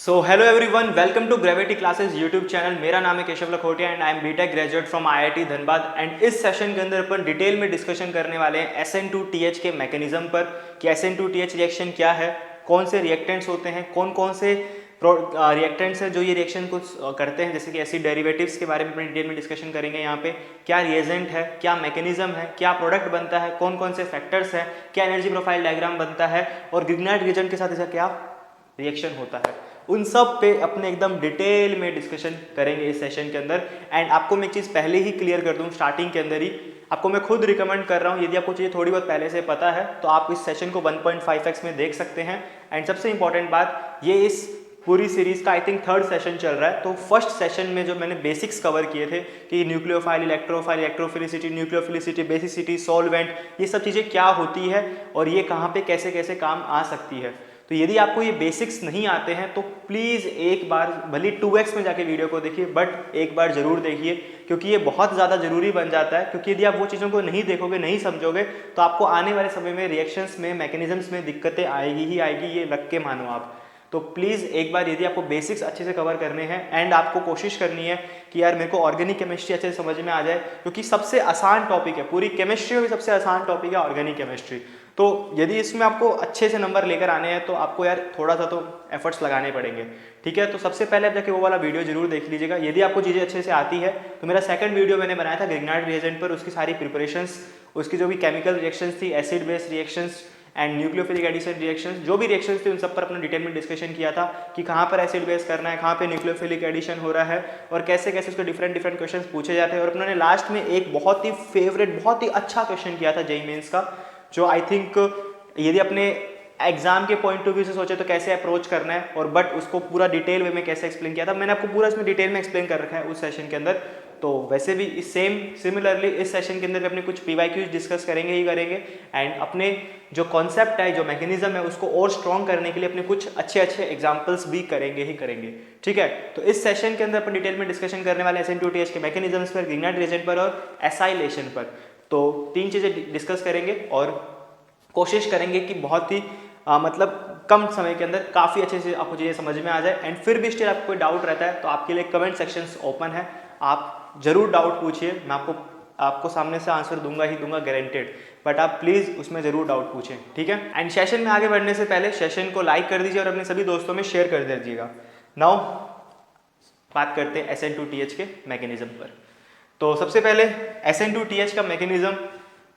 So hello everyone, welcome to gravity classes YouTube channel. मेरा नाम है Keshav Lakhotia and I am BTech graduate from IIT Dhanbad. And इस session के अंदर अपन डिटेल में डिस्कशन करने वाले हैं SN2TH के मैकेनिज्म पर कि SN2TH रिएक्शन क्या है, कौन से रिएक्टेंट्स होते हैं, कौन कौन से रिएक्टेंट्स हैं जो ये रिएक्शन को करते हैं, जैसे कि एसिड डेरिवेटिव्स के बारे में अपन डिटेल में डिस्कशन करेंगे। यहाँ पे क्या रिएजेंट है, क्या मैकेनिज्म है, क्या प्रोडक्ट बनता है, कौन कौन से फैक्टर्स हैं, क्या एनर्जी प्रोफाइल डायग्राम बनता है और ग्रिग्नाइट रिएजेंट के साथ इसका क्या रिएक्शन होता है, उन सब पे अपने एकदम डिटेल में डिस्कशन करेंगे इस सेशन के अंदर। एंड आपको मैं एक चीज़ पहले ही क्लियर कर दूं, स्टार्टिंग के अंदर ही आपको मैं खुद रिकमेंड कर रहा हूं, यदि आपको चीज़ें थोड़ी बहुत पहले से पता है तो आप इस सेशन को 1.5x में देख सकते हैं। एंड सबसे इंपॉर्टेंट बात, ये इस पूरी सीरीज का आई थिंक थर्ड सेशन चल रहा है। तो फर्स्ट सेशन में जो मैंने बेसिक्स कवर किए थे कि nucleophile, electrophile, electrophilicity, nucleophilicity, basicity, solvent, ये सब चीज़ें क्या होती है और ये कहाँ पे कैसे कैसे काम आ सकती है। तो यदि आपको ये बेसिक्स नहीं आते हैं तो प्लीज़ एक बार भले 2x में जाके वीडियो को देखिए, बट एक बार ज़रूर देखिए, क्योंकि ये बहुत ज़्यादा ज़रूरी बन जाता है। क्योंकि यदि आप वो चीज़ों को नहीं देखोगे, नहीं समझोगे, तो आपको आने वाले समय में रिएक्शंस में, मैकेनिज्म्स में दिक्कतें आएगी ही आएगी, ये लग के मानो आप। तो प्लीज़ एक बार यदि आपको बेसिक्स अच्छे से कवर करने हैं एंड आपको कोशिश करनी है कि यार मेरे को ऑर्गेनिक केमिस्ट्री अच्छे से समझ में आ जाए, क्योंकि सबसे आसान टॉपिक है, पूरी केमिस्ट्री में भी सबसे आसान टॉपिक है ऑर्गेनिक केमिस्ट्री। तो यदि इसमें आपको अच्छे से नंबर लेकर आने हैं तो आपको यार थोड़ा सा तो एफर्ट्स लगाने पड़ेंगे, ठीक है। तो सबसे पहले आप जाके वो वाला वीडियो जरूर देख लीजिएगा। यदि आपको चीज़ें अच्छे से आती है तो मेरा सेकंड वीडियो मैंने बनाया था ग्रिग्नाइट रिएजेंट पर, उसकी सारी प्रिपरेशंस, उसकी जो भी केमिकल रिएक्शंस थी, acid base reactions and nucleophilic addition reactions, जो भी रिएक्शंस थे उन सब पर अपने डिटेल में डिस्कशन किया था कि कहाँ पर एसिड बेस करना है, कहाँ पे न्यूक्लियोफिलिक एडिशन हो रहा है और कैसे कैसे उसके डिफरेंट डिफरेंट क्वेश्चंस पूछे जाते हैं। और उन्होंने लास्ट में एक बहुत ही फेवरेट, बहुत ही अच्छा क्वेश्चन किया था जेईई मेंस का, जो आई थिंक यदि अपने एग्जाम के पॉइंट ऑफ व्यू से सोचे तो कैसे अप्रोच करना है, और बट उसको पूरा डिटेल वे में कैसे एक्सप्लेन किया था, मैंने आपको पूरा इसमें डिटेल में एक्सप्लेन कर रखा है उस सेशन के अंदर। तो वैसे भी इस सिमिलरली इस सेशन के अंदर भी अपने कुछ PYQs डिस्कस करेंगे ही करेंगे। एंड अपने जो कॉन्सेप्ट है, जो मैकेनिज्म है, उसको और स्ट्रॉन्ग करने के लिए अपने कुछ अच्छे अच्छे एग्जाम्पल्स भी करेंगे ही करेंगे, ठीक है। तो इस सेशन के अंदर अपन डिटेल में डिस्कशन करने वाले SN2TH के मैकेनिज्म्स पर, ग्रिग्नाइट रिएजेंट पर और एसाइलेशन पर। तो तीन चीज़ें डिस्कस करेंगे और कोशिश करेंगे कि बहुत ही मतलब कम समय के अंदर काफ़ी अच्छे से आपको चीज़ें समझ में आ जाए। एंड फिर भी स्टिल आपको कोई डाउट रहता है तो आपके लिए कमेंट सेक्शंस ओपन है, आप जरूर डाउट पूछिए, मैं आपको सामने से आंसर दूंगा ही दूंगा, गारंटेड। बट आप प्लीज़ उसमें ज़रूर डाउट पूछें, ठीक है। एंड सेशन में आगे बढ़ने से पहले सेशन को लाइक कर दीजिए और अपने सभी दोस्तों में शेयर कर दीजिएगा। नाउ बात करते हैं SN2TH के मैकेनिज्म पर। तो सबसे पहले SN2TH का मैकेनिज्म,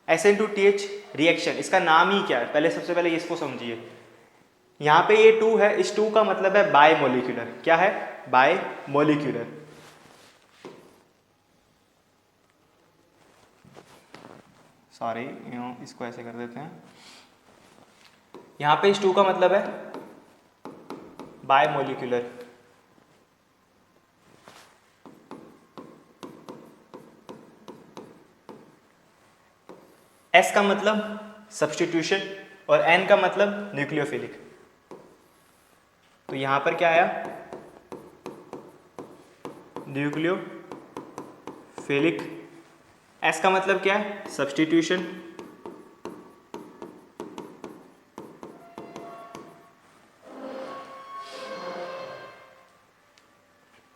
SN2TH रिएक्शन, इसका नाम ही क्या है, पहले सबसे पहले इसको समझिए। यहाँ पे ये 2 है, इस 2 का मतलब है बाय मोलिकुलर। क्या है? Bye molecular. सॉरी, इसको ऐसे कर देते हैं। यहाँ पे इस 2 का मतलब है बाय मोलिकुलर। S का मतलब सब्स्टिट्यूशन और N का मतलब न्यूक्लियोफिलिक। तो यहां पर क्या आया? न्यूक्लियोफिलिक। S का मतलब क्या है? सब्स्टिट्यूशन।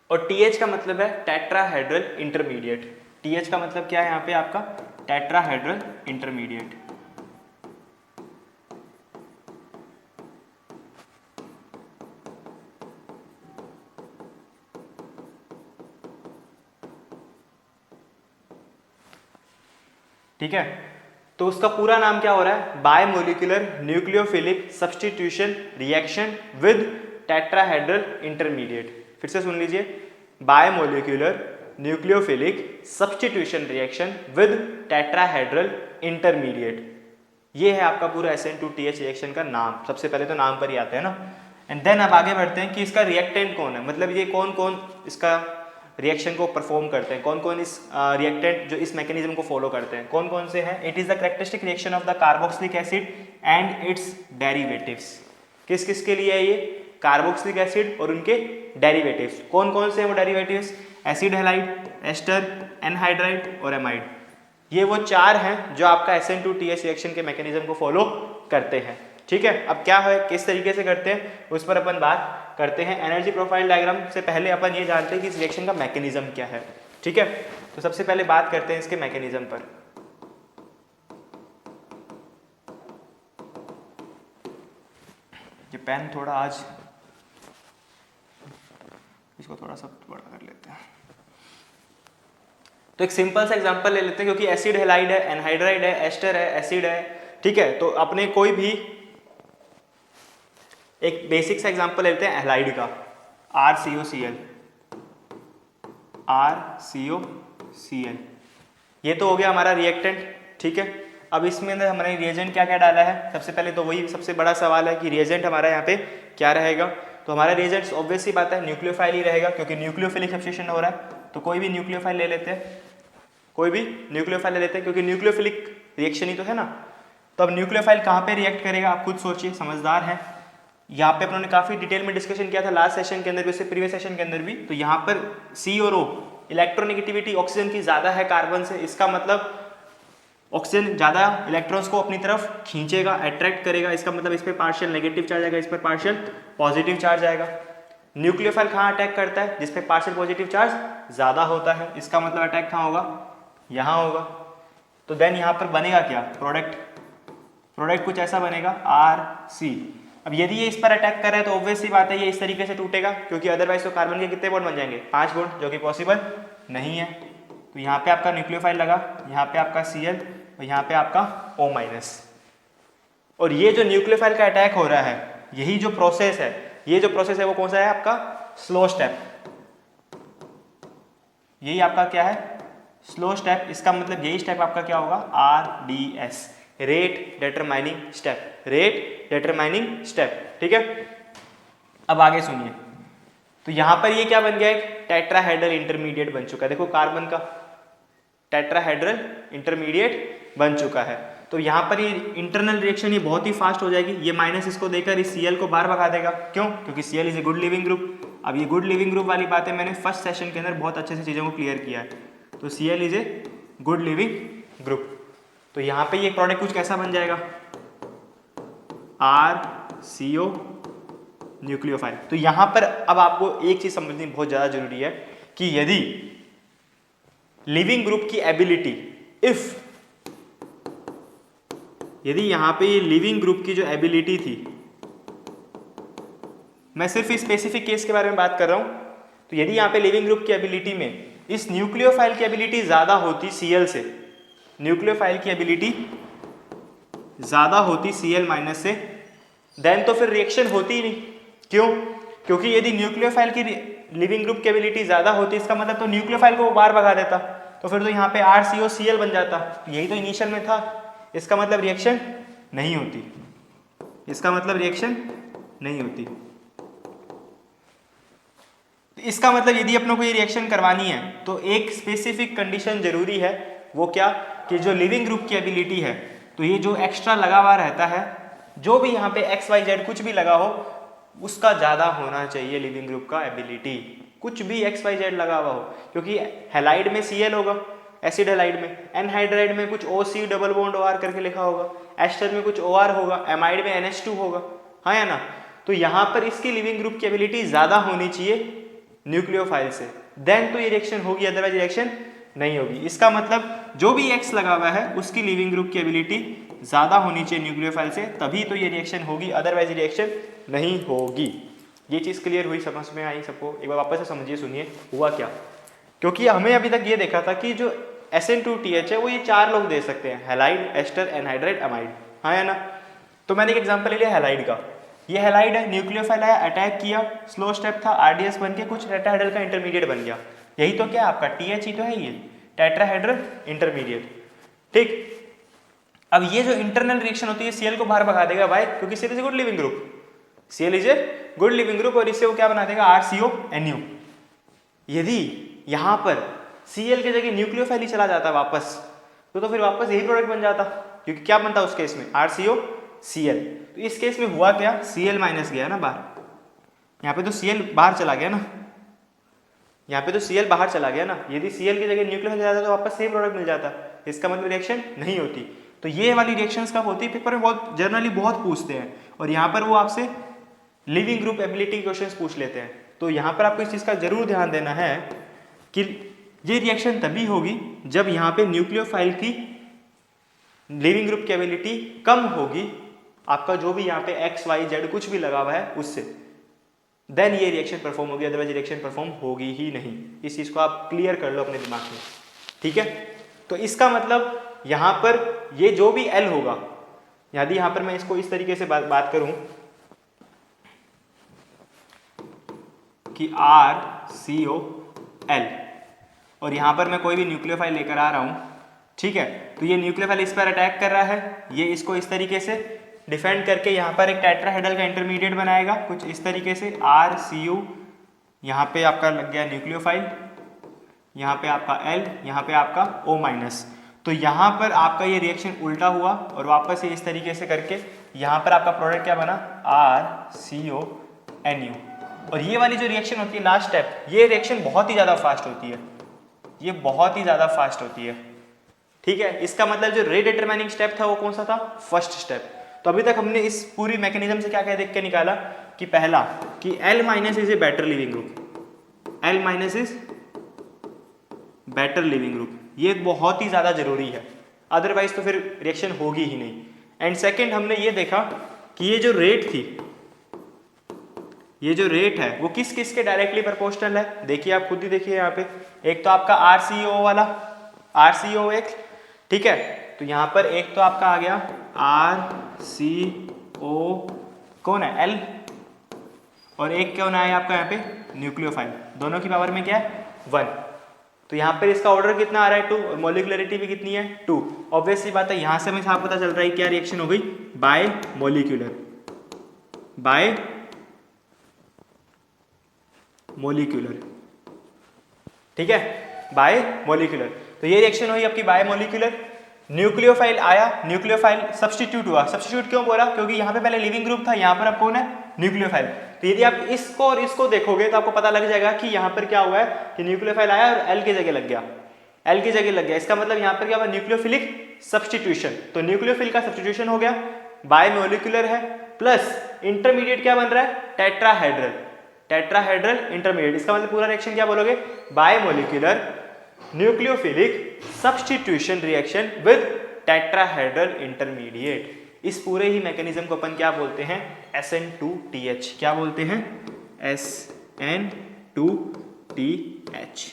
और TH का मतलब है टेट्राहेड्रल इंटरमीडिएट। TH का मतलब क्या है यहाँ पे आपका? Tetrahedral intermediate. ठीक है, तो उसका पूरा नाम क्या हो रहा है? Bimolecular nucleophilic substitution reaction with tetrahedral intermediate. फिर से सुन लीजिए, bimolecular nucleophilic substitution reaction with tetrahedral intermediate. ये है आपका पूरा SN2TH रिएक्शन का नाम। सबसे पहले तो नाम पर ही आता है ना। एंड देन अब आगे बढ़ते हैं कि इसका रिएक्टेंट कौन है, मतलब ये कौन कौन इसका रिएक्शन को परफॉर्म करते हैं, कौन कौन इस रिएक्टेंट जो इस मैकेनिज्म को फॉलो करते हैं, कौन कौन से हैं। It is the characteristic reaction of the carboxylic acid and it's derivatives. किस किस के लिए है ये? कार्बोक्सिलिक एसिड और उनके डेरिवेटिव्स। कौन कौन से हैं वो derivatives? Acid halide, ester, anhydride और एमाइड। ये वो 4 हैं जो आपका SN2TH रिएक्शन के मैकेनिज्म को फॉलो करते हैं। ठीक है, अब क्या है, किस तरीके से करते हैं उस पर अपन बात करते हैं। एनर्जी प्रोफाइल डायग्राम से पहले अपन ये जानते हैं कि इस रिएक्शन का मैकेनिज्म क्या है। ठीक है, तो सबसे पहले बात करते हैं इसके मैकेनिज्म पर। ये पेन थोड़ा आज इसको थोड़ा सा बड़ा कर लेते हैं। तो एक सिंपल सा एग्जांपल ले लेते हैं, क्योंकि एसिड हैलाइड है, एनहाइड्राइड है, एस्टर है, एसिड है। ठीक है, तो अपने कोई भी एक बेसिक सा एग्जांपल लेते हैं हैलाइड का, RCOCl, RCOCl। ये तो हो गया हमारा रिएक्टेंट। ठीक है, अब इसमें अंदर हमारे रिएजेंट क्या क्या डाला है। सबसे पहले तो वही सबसे बड़ा सवाल है कि रिएजेंट हमारा यहाँ पे क्या रहेगा। तो हमारा रिएजेंट ऑब्वियस सी बात है न्यूक्लियोफाइल ही रहेगा, क्योंकि न्यूक्लियोफिलिक सब्स्टिट्यूशन हो रहा है। तो कोई भी न्यूक्लियोफाइल ले लेते हैं, कोई भी न्यूक्लियोफाइल ले लेते हैं, क्योंकि न्यूक्लियोफिलिक रिएक्शन ही तो है ना। तो अब न्यूक्लियोफाइल कहाँ पे रिएक्ट करेगा, आप खुद सोचिए, समझदार है। यहाँ पे अपनों ने काफी डिटेल में डिस्कशन किया था लास्ट सेशन के अंदर भी, उससे प्रीवियस सेशन के अंदर भी। तो यहाँ पर C और O इलेक्ट्रोनेगेटिविटी ऑक्सीजन की ज्यादा है कार्बन से। इसका मतलब ऑक्सीजन ज्यादा इलेक्ट्रॉन्स को अपनी तरफ खींचेगा, अट्रैक्ट करेगा। इसका मतलब इस पर पार्शियल नेगेटिव चार्ज आएगा, इस पर पार्शियल पॉजिटिव चार्ज आएगा। न्यूक्लियोफाइल कहाँ अटैक करता है, जिसपे पार्शियल पॉजिटिव चार्ज ज्यादा होता है। इसका मतलब अटैक कहाँ होगा, यहाँ होगा। तो देन यहाँ पर बनेगा क्या, प्रोडक्ट कुछ ऐसा बनेगा RC। अब यदि ये इस पर अटैक कर रहा है तो ऑब्वियस सी बात है ये इस तरीके से टूटेगा, क्योंकि अदरवाइज तो कार्बन के कितने बॉन्ड बन जाएंगे, 5 बॉन्ड, जो कि पॉसिबल नहीं है। तो यहाँ पे आपका न्यूक्लियोफाइल लगा, यहाँ पे आपका Cl और यहाँ पे आपका O-। और ये जो न्यूक्लियोफाइल का अटैक हो रहा है, यही जो प्रोसेस है, ये जो प्रोसेस है वो कौन सा है आपका, स्लो स्टेप। यही आपका क्या है, स्लो स्टेप। इसका मतलब यही स्टेप आपका क्या होगा, RDS, rate determining step, rate determining step. ठीक है, अब आगे सुनिए। तो यहां पर ये क्या बन गया, एक टेट्राहेड्रल इंटरमीडिएट बन चुका है। देखो कार्बन का टेट्राहेड्रल इंटरमीडिएट बन चुका है। तो यहाँ पर ये इंटरनल रिएक्शन ये बहुत ही फास्ट हो जाएगी। ये माइनस इसको देकर इस Cl को बाहर भगा देगा। क्यों, क्योंकि Cl is a good leaving group. अब ये गुड लिविंग ग्रुप वाली बातें मैंने फर्स्ट सेशन के अंदर बहुत अच्छे से चीज़ों को क्लियर किया है। तो Cl is a good leaving group. तो यहाँ पे ये प्रोडक्ट कुछ कैसा बन जाएगा, RCO न्यूक्लियोफाइल। तो यहाँ पर अब आपको एक चीज समझनी बहुत ज्यादा जरूरी है कि यदि लिविंग ग्रुप की एबिलिटी, यदि यहाँ पे ये लिविंग ग्रुप की जो एबिलिटी थी, मैं सिर्फ इस स्पेसिफिक केस के बारे में बात कर रहा हूं। तो यदि यहाँ पे लिविंग ग्रुप की एबिलिटी में इस न्यूक्लियोफाइल की एबिलिटी ज्यादा होती Cl से, न्यूक्लियोफाइल की एबिलिटी ज्यादा होती Cl माइनस से, देन तो फिर रिएक्शन होती ही नहीं। क्यों, क्योंकि यदि न्यूक्लियोफाइल की लिविंग ग्रुप की एबिलिटी ज्यादा होती, इसका मतलब तो न्यूक्लियोफाइल को वो बाहर भगा देता, तो फिर तो यहाँ पे RCOCl बन जाता। यही तो इनिशियल में था। इसका मतलब रिएक्शन नहीं होती, इसका मतलब रिएक्शन नहीं होती। तो इसका मतलब यदि अपनों को ये रिएक्शन करवानी है तो एक स्पेसिफिक कंडीशन जरूरी है। वो क्या, कि जो लिविंग ग्रुप की एबिलिटी है, तो ये जो एक्स्ट्रा लगा हुआ रहता है, जो भी यहाँ पे XYZ कुछ भी लगा हो, उसका ज्यादा होना चाहिए लिविंग ग्रुप का एबिलिटी। कुछ भी XYZ लगा हुआ हो, क्योंकि हैलाइड में Cl होगा, एसिड हैलाइड में, एनहाइड्राइड में कुछ OC डबल बॉन्ड OR करके लिखा होगा, एस्टर में कुछ OR होगा, एमाइड में NH2 होगा, हाँ या ना। तो यहाँ पर इसकी लिविंग ग्रुप की एबिलिटी ज्यादा होनी चाहिए न्यूक्लियोफाइल से, देन तो ये रिएक्शन होगी, अदरवाइज रिएक्शन नहीं होगी। इसका मतलब जो भी X लगा हुआ है उसकी लिविंग ग्रुप की एबिलिटी ज्यादा होनी चाहिए न्यूक्लियोफाइल से, तभी तो ये रिएक्शन होगी, अदरवाइज रिएक्शन नहीं होगी। ये चीज क्लियर हुई, समझ में आई सबको? एक बार वापस से समझिए, सुनिए हुआ क्या। क्योंकि हमें अभी तक ये देखा था कि जो SN2TH है वो ये 4 लोग दे सकते हैं, हैलाइड, एस्टर, एनहाइड्राइड, अमाइड, हाँ या ना। तो मैंने एक एग्जांपल ले लिया हैलाइड का। ये हैलाइड है, न्यूक्लियोफाइल आया, अटैक किया, स्लो स्टेप था, RDS बन के कुछ टेट्राहेड्रल का इंटरमीडिएट बन गया। यही तो क्या आपका TH ही तो है, ये टेट्राहेड्रल इंटरमीडिएट। ठीक, अब ये जो इंटरनल रिएक्शन होती है Cl को बाहर भगा देगा भाई, क्योंकि Cl is a good leaving group, Cl is a good leaving group, और इससे वो क्या बना देगा, RCONU। यदि यहाँ पर Cl की जगह न्यूक्लियोफाइल ही चला जाता वापस, तो फिर वापस यही प्रोडक्ट बन जाता, क्योंकि क्या बनता उस केस में, RCOCl। तो इस केस में हुआ क्या, Cl माइनस गया ना बाहर, यहाँ पे तो Cl बाहर चला गया ना, यहाँ पे तो Cl बाहर चला गया ना। यदि Cl की जगह न्यूक्लियोफाइल जाता तो वापस सेम प्रोडक्ट मिल जाता, इसका मतलब रिएक्शन नहीं होती। तो ये वाली रिएक्शंस कब होती है, पेपर में बहुत जनरली बहुत पूछते हैं, और यहाँ पर वो आपसे लिविंग ग्रुप एबिलिटी क्वेश्चंस पूछ लेते हैं। तो यहाँ पर आपको इस चीज़ का जरूर ध्यान देना है कि ये रिएक्शन तभी होगी जब यहाँ पे न्यूक्लियोफाइल की लिविंग ग्रुप की एबिलिटी कम होगी, आपका जो भी यहाँ पे एक्स वाई जेड कुछ भी लगा हुआ है उससे, देन ये रिएक्शन परफॉर्म होगी, अदरवाइज रिएक्शन परफॉर्म होगी ही नहीं। इस चीज़ को आप क्लियर कर लो अपने दिमाग में, ठीक है। तो इसका मतलब यहाँ पर ये जो भी एल होगा, यदि यहाँ पर मैं इसको इस तरीके से बात करूँ कि RCOL, और यहाँ पर मैं कोई भी न्यूक्लियोफाइल लेकर आ रहा हूँ, ठीक है। तो ये न्यूक्लियोफाइल इस पर अटैक कर रहा है, ये इसको इस तरीके से डिफेंड करके यहाँ पर एक टेट्राहेड्रल का इंटरमीडिएट बनाएगा कुछ इस तरीके से RCU, यहाँ पे आपका लग गया न्यूक्लियोफाइल, यहाँ पे आपका L, यहाँ पे आपका O-। तो यहाँ पर आपका ये रिएक्शन उल्टा हुआ और वापस ये इस तरीके से करके यहाँ पर आपका प्रोडक्ट क्या बना, RCONU। और ये वाली जो रिएक्शन होती है लास्ट स्टेप, ये रिएक्शन बहुत ही ज़्यादा फास्ट होती है, ये बहुत ही ज़्यादा फास्ट होती है, ठीक है। इसका मतलब जो रीडिटरमाइनिंग स्टेप था वो कौन सा था, फर्स्ट स्टेप। तो अभी तक हमने इस पूरी मैकेनिज्म से क्या क्या देख के निकाला कि पहला कि L- is a better leaving group, L- is better leaving group, ये बहुत ही ज़्यादा जरूरी है, अदरवाइज तो फिर रिएक्शन होगी ही नहीं। एंड सेकेंड हमने ये देखा कि ये जो रेट थी, ये जो रेट है वो किस किस के डायरेक्टली प्रोपोर्शनल है। देखिए आप खुद ही देखिए यहाँ पे, एक तो आपका RCO वाला, RCO एक, ठीक है। तो यहाँ पर एक तो आपका आ गया RCO कौन है, L, और एक कौन आया आपका यहाँ पे न्यूक्लियोफाइल, दोनों की पावर में क्या है 1। तो यहाँ पर इसका ऑर्डर कितना आ रहा है 2 और मॉलिक्युलरिटी भी कितनी है 2। ऑब्वियस सी बात है, यहाँ से हमें साफ पता चल रहा है क्या रिएक्शन हो गई, बाय मॉलिक्यूलर, बाय मॉलिक्यूलर, ठीक है, बाय मॉलिक्यूलर। तो ये रिएक्शन हुई आपकी बाय मॉलिक्यूलर, न्यूक्लियोफाइल आया, न्यूक्लियोफाइल सब्स्टिट्यूट हुआ। सब्स्टिट्यूट क्यों बोला, क्योंकि यहाँ पे पहले लिविंग ग्रुप था, यहाँ पर अब कौन है न्यूक्लियोफाइल। तो यदि आप इसको और इसको देखोगे तो आपको पता लग जाएगा कि यहाँ पर क्या हुआ है कि न्यूक्लियोफाइल आया और एल की जगह लग गया, एल की जगह लग गया। इसका मतलब यहाँ पर क्या हुआ, न्यूक्लियोफिलिक सब्स्टिट्यूशन। तो न्यूक्लियोफिल का सब्स्टिट्यूशन हो गया, बाय मॉलिक्यूलर है, प्लस इंटरमीडिएट क्या बन रहा है, टेट्राहेड्रल, टेट्राहेड्रल इंटरमीडिएट। इसका मतलब पूरा रिएक्शन क्या बोलोगे, bye molecular nucleophilic substitution reaction with tetrahedral intermediate. इस पूरे ही मैकेनिज्म को अपन क्या बोलते हैं, SN2TH। क्या बोलते हैं, SN2TH,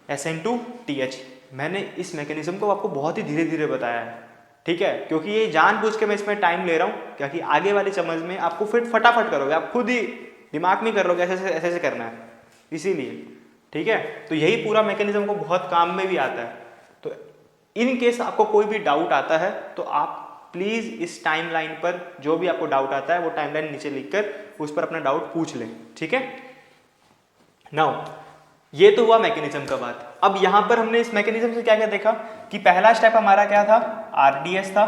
SN2TH। मैंने इस मैकेनिज्म को आपको बहुत ही धीरे धीरे बताया है, ठीक है, क्योंकि ये जानबूझ के मैं इसमें टाइम ले रहा हूँ, क्योंकि आगे वाली समझ में आपको फिर फटाफट करोगे, आप खुद ही दिमाग में कर लोगे ऐसे ऐसे करना है, इसीलिए, ठीक है। तो यही पूरा मैकेनिज्म को बहुत काम में भी आता है। तो इन केस आपको कोई भी डाउट आता है तो आप प्लीज इस टाइमलाइन पर जो भी आपको डाउट आता है वो टाइमलाइन नीचे लिखकर उस पर अपना डाउट पूछ लें, ठीक है। नाउ ये तो हुआ मैकेनिज्म का बात। अब यहां पर हमने इस मैकेनिज्म से क्या क्या देखा कि पहला स्टेप हमारा क्या था, RDS था,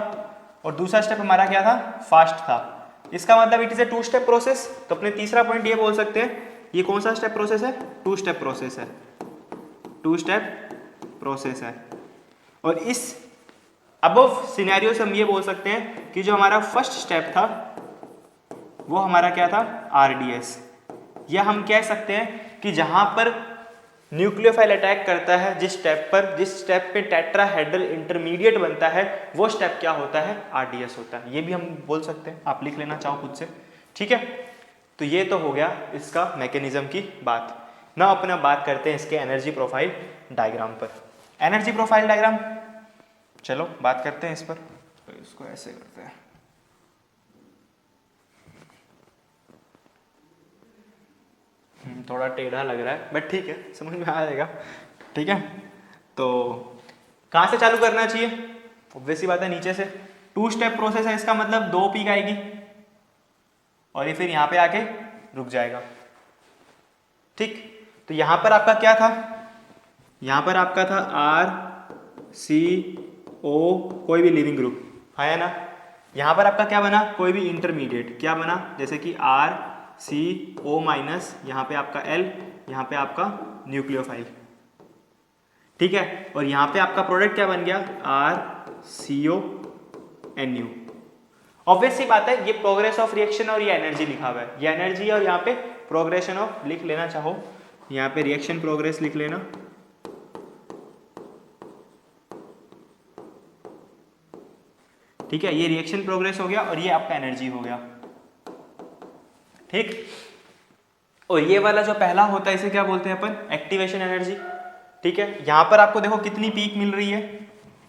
और दूसरा स्टेप हमारा क्या था, फास्ट था। इसका मतलब it is a 2 step process. तो अपने तीसरा पॉइंट ये बोल सकते हैं, ये कौन सा स्टेप प्रोसेस है, 2 स्टेप प्रोसेस है, 2 स्टेप प्रोसेस है। और इस अबव सिनेरियो से हम ये बोल सकते हैं कि जो हमारा फर्स्ट स्टेप था वो हमारा क्या था, RDS, या हम कह सकते हैं कि जहां पर न्यूक्लियोफाइल अटैक करता है, जिस स्टेप पे टेट्राहेड्रल इंटरमीडिएट बनता है, वो स्टेप क्या होता है, RDS होता है। ये भी हम बोल सकते हैं, आप लिख लेना चाहो खुद से, ठीक है। तो ये तो हो गया इसका मैकेनिज्म की बात। ना अपना बात करते हैं इसके एनर्जी प्रोफाइल डायग्राम पर। एनर्जी प्रोफाइल डायग्राम, चलो बात करते हैं इस पर। तो इसको ऐसे करते हैं, थोड़ा टेढ़ा लग रहा है बट ठीक है, समझ में आ जाएगा, ठीक है। तो कहाँ से चालू करना चाहिए, ऑब्वियस सी बात है नीचे से। 2 स्टेप प्रोसेस है, इसका मतलब 2 पीक आएगी और ये फिर यहाँ पे आके रुक जाएगा, ठीक। तो यहाँ पर आपका क्या था, यहाँ पर आपका था RCO कोई भी लिविंग ग्रुप है ना। यहाँ पर आपका क्या बना, कोई भी इंटरमीडिएट क्या बना, जैसे कि RCO-, यहाँ पे आपका L, यहाँ पे आपका न्यूक्लियोफाइल, ठीक है। और यहाँ पे आपका प्रोडक्ट क्या बन गया, RCONU। ऑब्वियस सी बात है, ये प्रोग्रेस ऑफ रिएक्शन और ये एनर्जी लिखा हुआ है, ये एनर्जी और यहाँ पे प्रोग्रेशन ऑफ लिख लेना चाहो, यहाँ पे रिएक्शन प्रोग्रेस लिख लेना, ठीक है। ये रिएक्शन प्रोग्रेस हो गया और ये आपका एनर्जी हो गया, ठीक। और ये वाला जो पहला होता है इसे क्या बोलते हैं अपन, एक्टिवेशन एनर्जी, ठीक है। यहाँ पर आपको देखो कितनी पीक मिल रही है,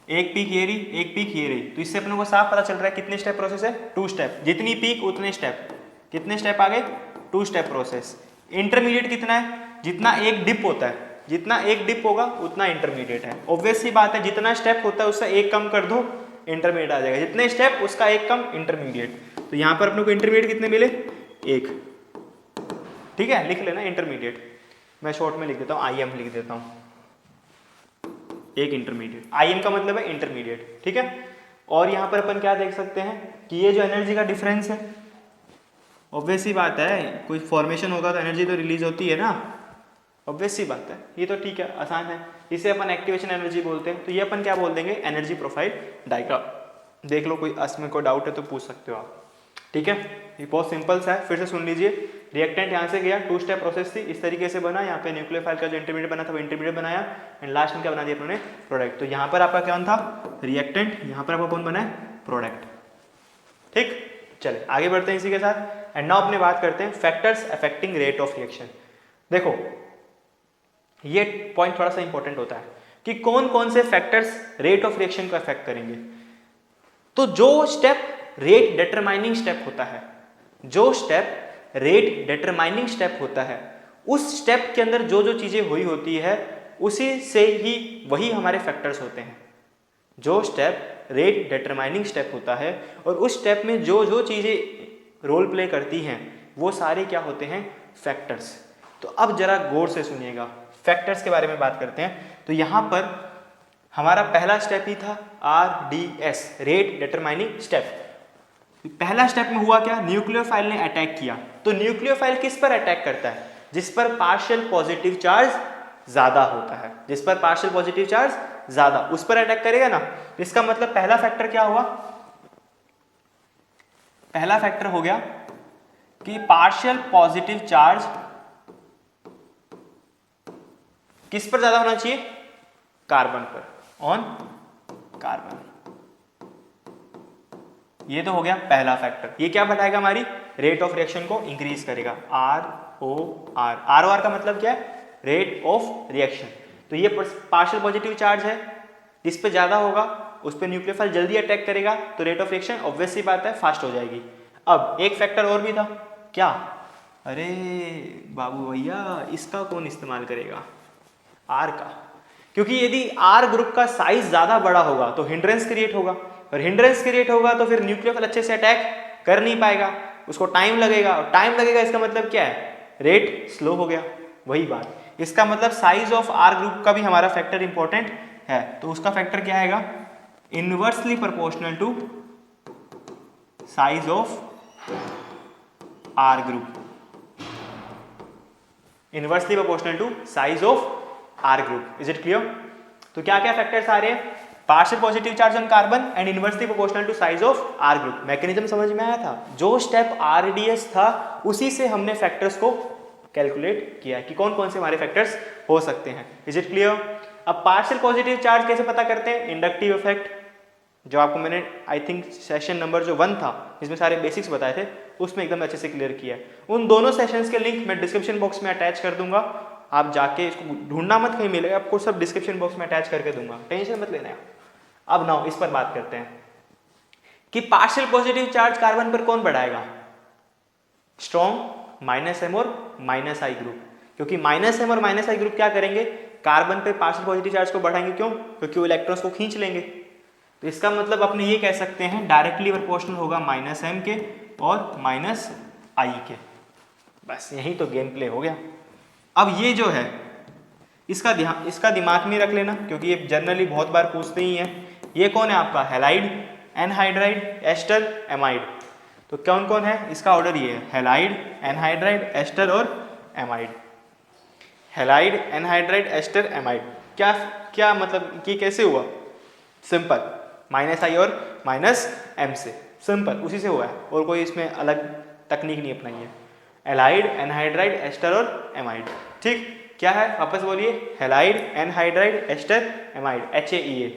एक पीक ये रही, एक पीक ये रही, तो इससे अपने को साफ पता चल रहा है कितने स्टेप प्रोसेस है, 2 स्टेप। जितनी पीक उतने स्टेप, कितने स्टेप आगे, 2 स्टेप प्रोसेस। इंटरमीडिएट कितना है, जितना एक डिप होता है, जितना एक डिप होगा उतना इंटरमीडिएट है। ऑब्वियस सी बात है, जितना स्टेप होता है उससे एक कम कर दो, इंटरमीडिएट आ जाएगा, जितने स्टेप उसका एक कम, इंटरमीडिएट। तो यहाँ पर अपने को इंटरमीडिएट कितने मिले, 1, ठीक है। लिख लेना इंटरमीडिएट, मैं शॉर्ट में लिख देता हूँ, IM लिख देता हूँ, एक इंटरमीडिएट। IM का मतलब है इंटरमीडिएट, ठीक है। और यहाँ पर अपन क्या देख सकते हैं कि ये जो एनर्जी का डिफरेंस है, ऑब्वियस सी बात है, कोई फॉर्मेशन होगा तो एनर्जी तो रिलीज होती है ना, ऑब्वियस सी बात है, ये तो ठीक है, आसान है। इसे अपन एक्टिवेशन एनर्जी बोलते हैं। तो ये अपन क्या बोल देंगे, एनर्जी प्रोफाइल डायग्राम। देख लो, कोई इसमें कोई डाउट है तो पूछ सकते हो आप, ठीक है। ये बहुत सिंपल सा है, फिर से सुन लीजिए। रिएक्टेंट यहाँ से गया, 2 स्टेप प्रोसेस थी, इस तरीके से बना, यहाँ पे न्यूक्लियोफाइल का जो इंटरमीडिएट बना था वो इंटरमीडिएट बनाया, एंड लास्ट में क्या बना दिया अपने प्रोडक्ट। तो यहाँ पर आपका क्या था, रिएक्टेंट, यहाँ पर आपका कौन बना है, प्रोडक्ट, ठीक। चले आगे बढ़ते हैं इसी के साथ। एंड नाउ अपने बात करते हैं factors affecting rate of reaction. देखो ये पॉइंट थोड़ा सा इंपॉर्टेंट होता है कि कौन कौन से फैक्टर्स रेट ऑफ रिएक्शन को अफेक्ट करेंगे। तो जो स्टेप रेट डिटरमाइनिंग स्टेप होता है, जो स्टेप रेट डिटरमाइनिंग स्टेप होता है, उस स्टेप के अंदर जो जो चीजें हुई होती है उसी से ही वही हमारे फैक्टर्स होते हैं। जो स्टेप रेट डिटरमाइनिंग स्टेप होता है और उस स्टेप में जो जो चीजें रोल प्ले करती हैं वो सारे क्या होते हैं, फैक्टर्स। तो अब जरा गौर से सुनिएगा, फैक्टर्स के बारे में बात करते हैं। तो यहां पर हमारा पहला स्टेप ही था RDS, रेट डिटरमाइनिंग स्टेप। पहला स्टेप में हुआ क्या, न्यूक्लियोफाइल ने अटैक किया। तो न्यूक्लियोफाइल किस पर अटैक करता है, जिस पर पार्शियल पॉजिटिव चार्ज ज्यादा होता है, जिस पर पार्शियल पॉजिटिव चार्ज ज्यादा, उस पर अटैक करेगा ना। तो इसका मतलब पहला फैक्टर क्या हुआ, पहला फैक्टर हो गया कि पार्शियल पॉजिटिव चार्ज किस पर ज्यादा होना चाहिए, कार्बन पर, ऑन कार्बन। ये तो हो गया पहला फैक्टर। ये क्या बढ़ाएगा, हमारी रेट ऑफ रिएक्शन को इंक्रीज करेगा, ROR। ROR का मतलब क्या है, रेट ऑफ रिएक्शन। तो ये पार्शियल पॉजिटिव चार्ज है, जिस पे ज्यादा होगा उस पे न्यूक्लियोफाइल जल्दी अटैक करेगा, तो रेट ऑफ रिएक्शन ऑब्वियस सी बात है फास्ट हो जाएगी। अब एक फैक्टर और भी था, क्या, अरे बाबू भैया इसका कौन इस्तेमाल करेगा, R का। क्योंकि यदि R ग्रुप का साइज ज्यादा बड़ा होगा तो हिंड्रेंस क्रिएट होगा, और हिंड्रेंस क्रिएट होगा तो फिर न्यूक्लियोफाइल अच्छे से अटैक कर नहीं पाएगा, उसको टाइम लगेगा, और टाइम लगेगा इसका मतलब क्या है, रेट स्लो हो गया। वही बात, इसका मतलब साइज ऑफ R ग्रुप का भी हमारा फैक्टर इंपॉर्टेंट है। तो उसका फैक्टर क्या आएगा, inversely proportional to size of R group, inversely proportional to size of R group. Is it clear. तो क्या क्या फैक्टर्स आ रहे हैं, partial positive charge on carbon and inversely proportional to size of R group. Mechanism समझ में आया था, जो स्टेप RDS था उसी से हमने फैक्टर्स को कैलकुलेट किया कि कौन कौन से हमारे फैक्टर्स हो सकते हैं। Is it clear. अब पार्शियल पॉजिटिव चार्ज कैसे पता करते हैं, इंडक्टिव इफेक्ट, जो आपको मैंने आई थिंक सेशन नंबर जो 1 था जिसमें सारे बेसिक्स बताए थे उसमें एकदम अच्छे से क्लियर किया है। उन दोनों सेशंस के लिंक मैं डिस्क्रिप्शन बॉक्स में अटैच कर दूंगा, आप जाके इसको ढूंढना मत, कहीं मिलेगा आपको, सब डिस्क्रिप्शन बॉक्स में अटैच करके दूंगा, टेंशन मत लेना। अब नाउ इस पर बात करते हैं कि पार्शियल पॉजिटिव चार्ज कार्बन पर कौन बढ़ाएगा, स्ट्रॉन्ग -M और -I ग्रुप। क्योंकि -M और -I ग्रुप क्या करेंगे, कार्बन पे पार्शियल पॉजिटिव चार्ज को बढ़ाएंगे। क्यों, क्योंकि वो इलेक्ट्रॉन्स को खींच लेंगे। तो इसका मतलब अपने ये कह सकते हैं डायरेक्टली प्रोपोर्शनल होगा -M के और -I के। बस यही तो गेम प्ले हो गया। अब ये जो है इसका दिमाग में रख लेना, क्योंकि ये जनरली बहुत बार पूछते ही हैं। ये कौन है आपका, हैलाइड, एनहाइड्राइड, एस्टर, एमाइड। तो कौन कौन है, इसका ऑर्डर ये है, हैलाइड, एनहाइड्राइड, एस्टर और amide. Halide, anhydride, ester, amide. क्या क्या मतलब कि कैसे हुआ? सिंपल, -i और -m से, सिंपल उसी से हुआ है, और कोई इसमें अलग तकनीक नहीं अपनाई है। एलाइड, एनहाइड्राइड, एस्टर और एमाइड। ठीक, क्या है वापस बोलिए? Halide, anhydride, ester, amide, HAEA।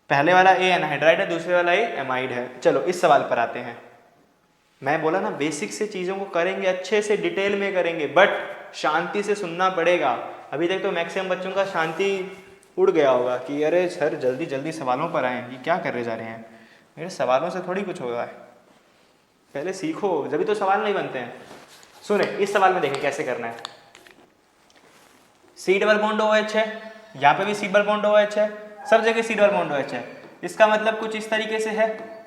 पहले वाला ए एनहाइड्राइड है, दूसरे वाला ए एमाइड है। चलो इस सवाल पर आते हैं। मैं बोला ना बेसिक से चीज़ों को करेंगे, अच्छे से डिटेल में करेंगे, बट शांति से सुनना पड़ेगा। अभी तक तो मैक्सिमम बच्चों का शांति उड़ गया होगा कि अरे सर जल्दी जल्दी सवालों पर आए, ये क्या कर रहे जा रहे हैं। मेरे सवालों से थोड़ी कुछ होगा, पहले सीखो, जब तो सवाल नहीं बनते हैं। सुने, इस सवाल में देखें कैसे करना है। C डबल बॉन्ड OH है, यहाँ पे भी C डबल बॉन्ड OH है, सब जगह C डबल बॉन्ड OH है। इसका मतलब कुछ इस तरीके से है,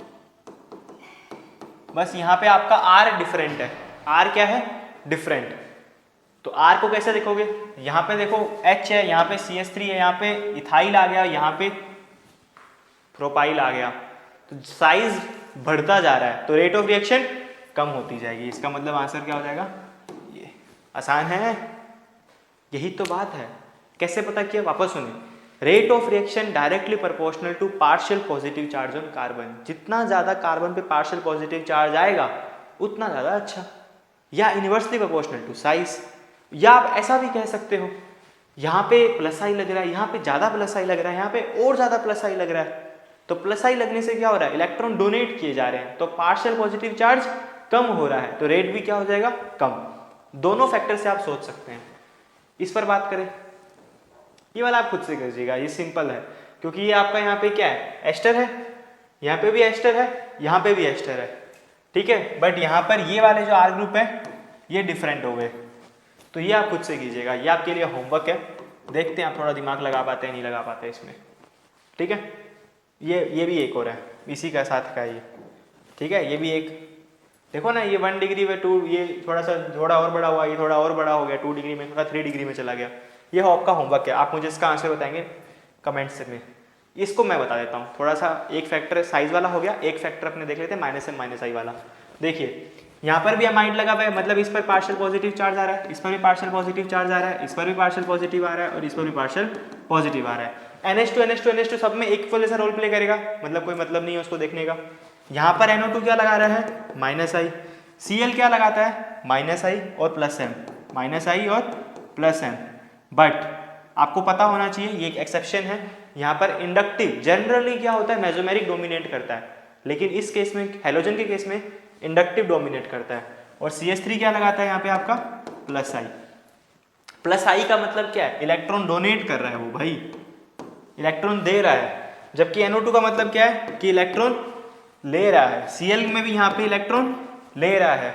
बस यहाँ पे आपका R डिफरेंट है। R क्या है? डिफरेंट। तो R को कैसे देखोगे? यहाँ पे देखो H है, यहाँ पे CH3 है, यहाँ पे इथाइल आ गया, यहाँ पे प्रोपाइल आ गया, तो साइज बढ़ता जा रहा है, तो रेट ऑफ रिएक्शन कम होती जाएगी। इसका मतलब आंसर क्या हो जाएगा? ये आसान है, यही तो बात है। कैसे पता किया? वापस सुनिए। Rate of reaction directly proportional to partial positive charge on carbon. जितना ज्यादा कार्बन पे पार्शियल पॉजिटिव चार्ज आएगा उतना ज्यादा अच्छा, या इनवर्सली प्रोपोर्शनल टू साइज। या आप ऐसा भी कह सकते हो, यहाँ पे प्लस आई लग रहा है, यहाँ पे ज्यादा प्लस आई लग रहा है, यहाँ पे और ज्यादा प्लस आई लग रहा है, तो प्लस आई लगने से क्या हो रहा है? इलेक्ट्रॉन डोनेट किए जा रहे हैं, तो पार्शियल पॉजिटिव चार्ज कम हो रहा है, तो रेट भी क्या हो जाएगा? कम। दोनों फैक्टर से आप सोच सकते हैं। इस पर बात करें, ये वाला आप खुद से कीजिएगा, ये सिंपल है, क्योंकि ये आपका यहाँ पे क्या है? एस्टर है, यहाँ पे भी एस्टर है, यहाँ पे भी एस्टर है, ठीक है। बट यहाँ पर ये वाले जो R ग्रुप है ये डिफरेंट हो गए, तो ये आप खुद से कीजिएगा, ये आपके लिए होमवर्क है। देखते हैं आप थोड़ा दिमाग लगा पाते हैं नहीं लगा पाते इसमें, ठीक है। ये भी एक और है, इसी का साथ का ये, ठीक है। ये भी एक देखो ना, ये 1 डिग्री में 2, ये थोड़ा और बड़ा हुआ, ये थोड़ा और बड़ा हो गया, 2 डिग्री में, थोड़ा 3 डिग्री में चला गया। ये आपका होमवर्क है, आप मुझे इसका आंसर बताएंगे कमेंट्स में। इसको मैं बता देता हूँ, थोड़ा सा एक फैक्टर साइज वाला हो गया, एक फैक्टर अपने देख लेते हैं -m -i वाला। देखिए यहाँ पर भी अमाइड लगा हुआ है, मतलब इस पर पार्शियल पॉजिटिव चार्ज आ रहा है, इस पर भी पार्शियल पॉजिटिव चार्ज आ रहा है, इस पर भी पार्शियल पॉजिटिव आ रहा है, और इस पर भी पार्शियल पॉजिटिव आ रहा है। NH2 NH2 NH2 सब में इक्वल जैसा रोल प्ले करेगा, मतलब कोई मतलब नहीं है उसको देखने का। यहाँ पर NO2 क्या लगा रहा है? -i। Cl क्या लगाता है? -i और +m, -i और +m। बट आपको पता होना चाहिए, ये एक एक्सेप्शन है, यहाँ पर इंडक्टिव जनरली क्या होता है? मेसोमेरिक डोमिनेट करता है, लेकिन इस केस में, हैलोजन के केस में इंडक्टिव डोमिनेट करता है। और CH3 क्या लगाता है यहाँ पे आपका? +i। +i का मतलब क्या है? इलेक्ट्रॉन डोनेट कर रहा है वो भाई, इलेक्ट्रॉन दे रहा है। जबकि NO2 का मतलब क्या है? कि इलेक्ट्रॉन ले रहा है। Cl में भी यहाँ पे इलेक्ट्रॉन ले रहा है,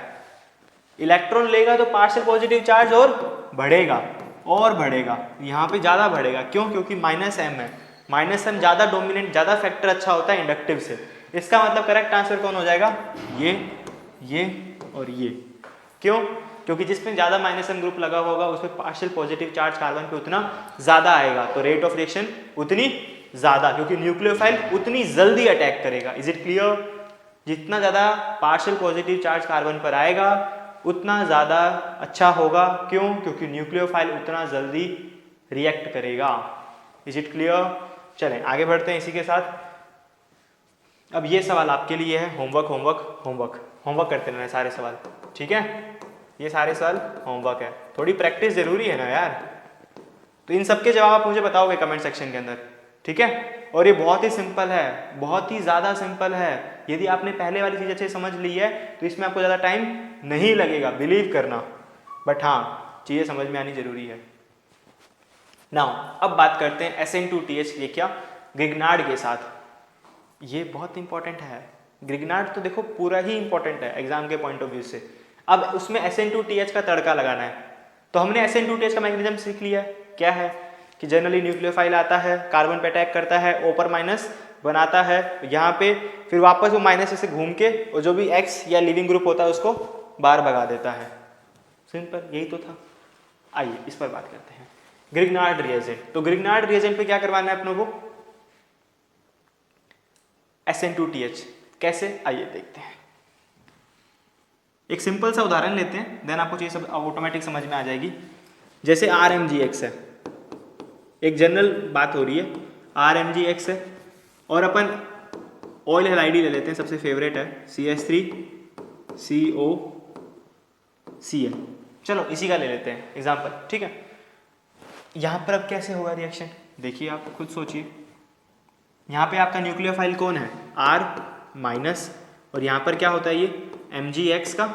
इलेक्ट्रॉन लेगा तो पार्शियल पॉजिटिव चार्ज और बढ़ेगा, और बढ़ेगा, यहाँ पे ज्यादा बढ़ेगा। क्यों? क्योंकि -m है, -m ज्यादा डोमिनेंट, ज्यादा फैक्टर अच्छा होता है इंडक्टिव से। इसका मतलब करेक्ट आंसर कौन हो जाएगा? ये और ये। क्यों? क्योंकि जिसमें ज्यादा -m ग्रुप लगा होगा उसमें पार्शियल पॉजिटिव चार्ज कार्बन पे उतना ज्यादा आएगा, तो रेट ऑफ रिएक्शन उतनी ज्यादा, क्योंकि न्यूक्लियोफाइल उतनी जल्दी अटैक करेगा। Is it clear? जितना ज्यादा पार्शियल पॉजिटिव चार्ज कार्बन पर आएगा उतना ज़्यादा अच्छा होगा। क्यों? क्योंकि न्यूक्लियोफाइल उतना जल्दी रिएक्ट करेगा। Is it clear? चलें आगे बढ़ते हैं इसी के साथ। अब ये सवाल आपके लिए है, होमवर्क होमवर्क होमवर्क होमवर्क करते रहना सारे सवाल, ठीक है। ये सारे सवाल होमवर्क है, थोड़ी प्रैक्टिस जरूरी है ना यार। तो इन सब के जवाब आप मुझे बताओगे कमेंट सेक्शन के अंदर, ठीक है। और ये बहुत ही सिंपल है, बहुत ही ज़्यादा सिंपल है। यदि आपने पहले वाली चीज़ अच्छे समझ ली है तो इसमें आपको ज़्यादा टाइम नहीं लगेगा, बिलीव करना। बट हाँ, चीज़ें समझ में आनी जरूरी है। नाउ अब बात करते हैं SN2TH ये क्या ग्रिग्नार्ड के साथ। ये बहुत इंपॉर्टेंट है, ग्रिग्नार्ड तो देखो पूरा ही इंपॉर्टेंट है एग्जाम के पॉइंट ऑफ व्यू से। अब उसमें SN2TH का तड़का लगाना है, तो हमने SN2TH का मैकेनिज्म सीख लिया। क्या है कि जनरली न्यूक्लियोफाइल आता है, कार्बन पे अटैक करता है, ऊपर माइनस बनाता है यहाँ पे, फिर वापस वो माइनस से घूम के और जो भी X या लिविंग ग्रुप होता है उसको बाहर भगा देता है। सिंपल, यही तो था। आइए इस पर बात करते हैं, ग्रिग्नार्ड रिएजेंट। तो ग्रिग्नार्ड रिएजेंट पे क्या करवाना है अपनों को? SN2TH। कैसे? आइए देखते हैं। एक सिंपल सा उदाहरण लेते हैं, देन आपको चीज सब ऑटोमेटिक समझ में आ जाएगी। जैसे RMgX है, एक जनरल बात हो रही है, RMgX है और अपन ऑयल हैलाइड ले लेते हैं, सबसे फेवरेट है CH3COCl। चलो इसी का ले लेते हैं एग्जाम्पल, ठीक है। यहाँ पर अब कैसे होगा रिएक्शन, देखिए आप खुद सोचिए। यहाँ पे आपका न्यूक्लियोफाइल कौन है, R- और यहाँ पर क्या होता है ये MgX का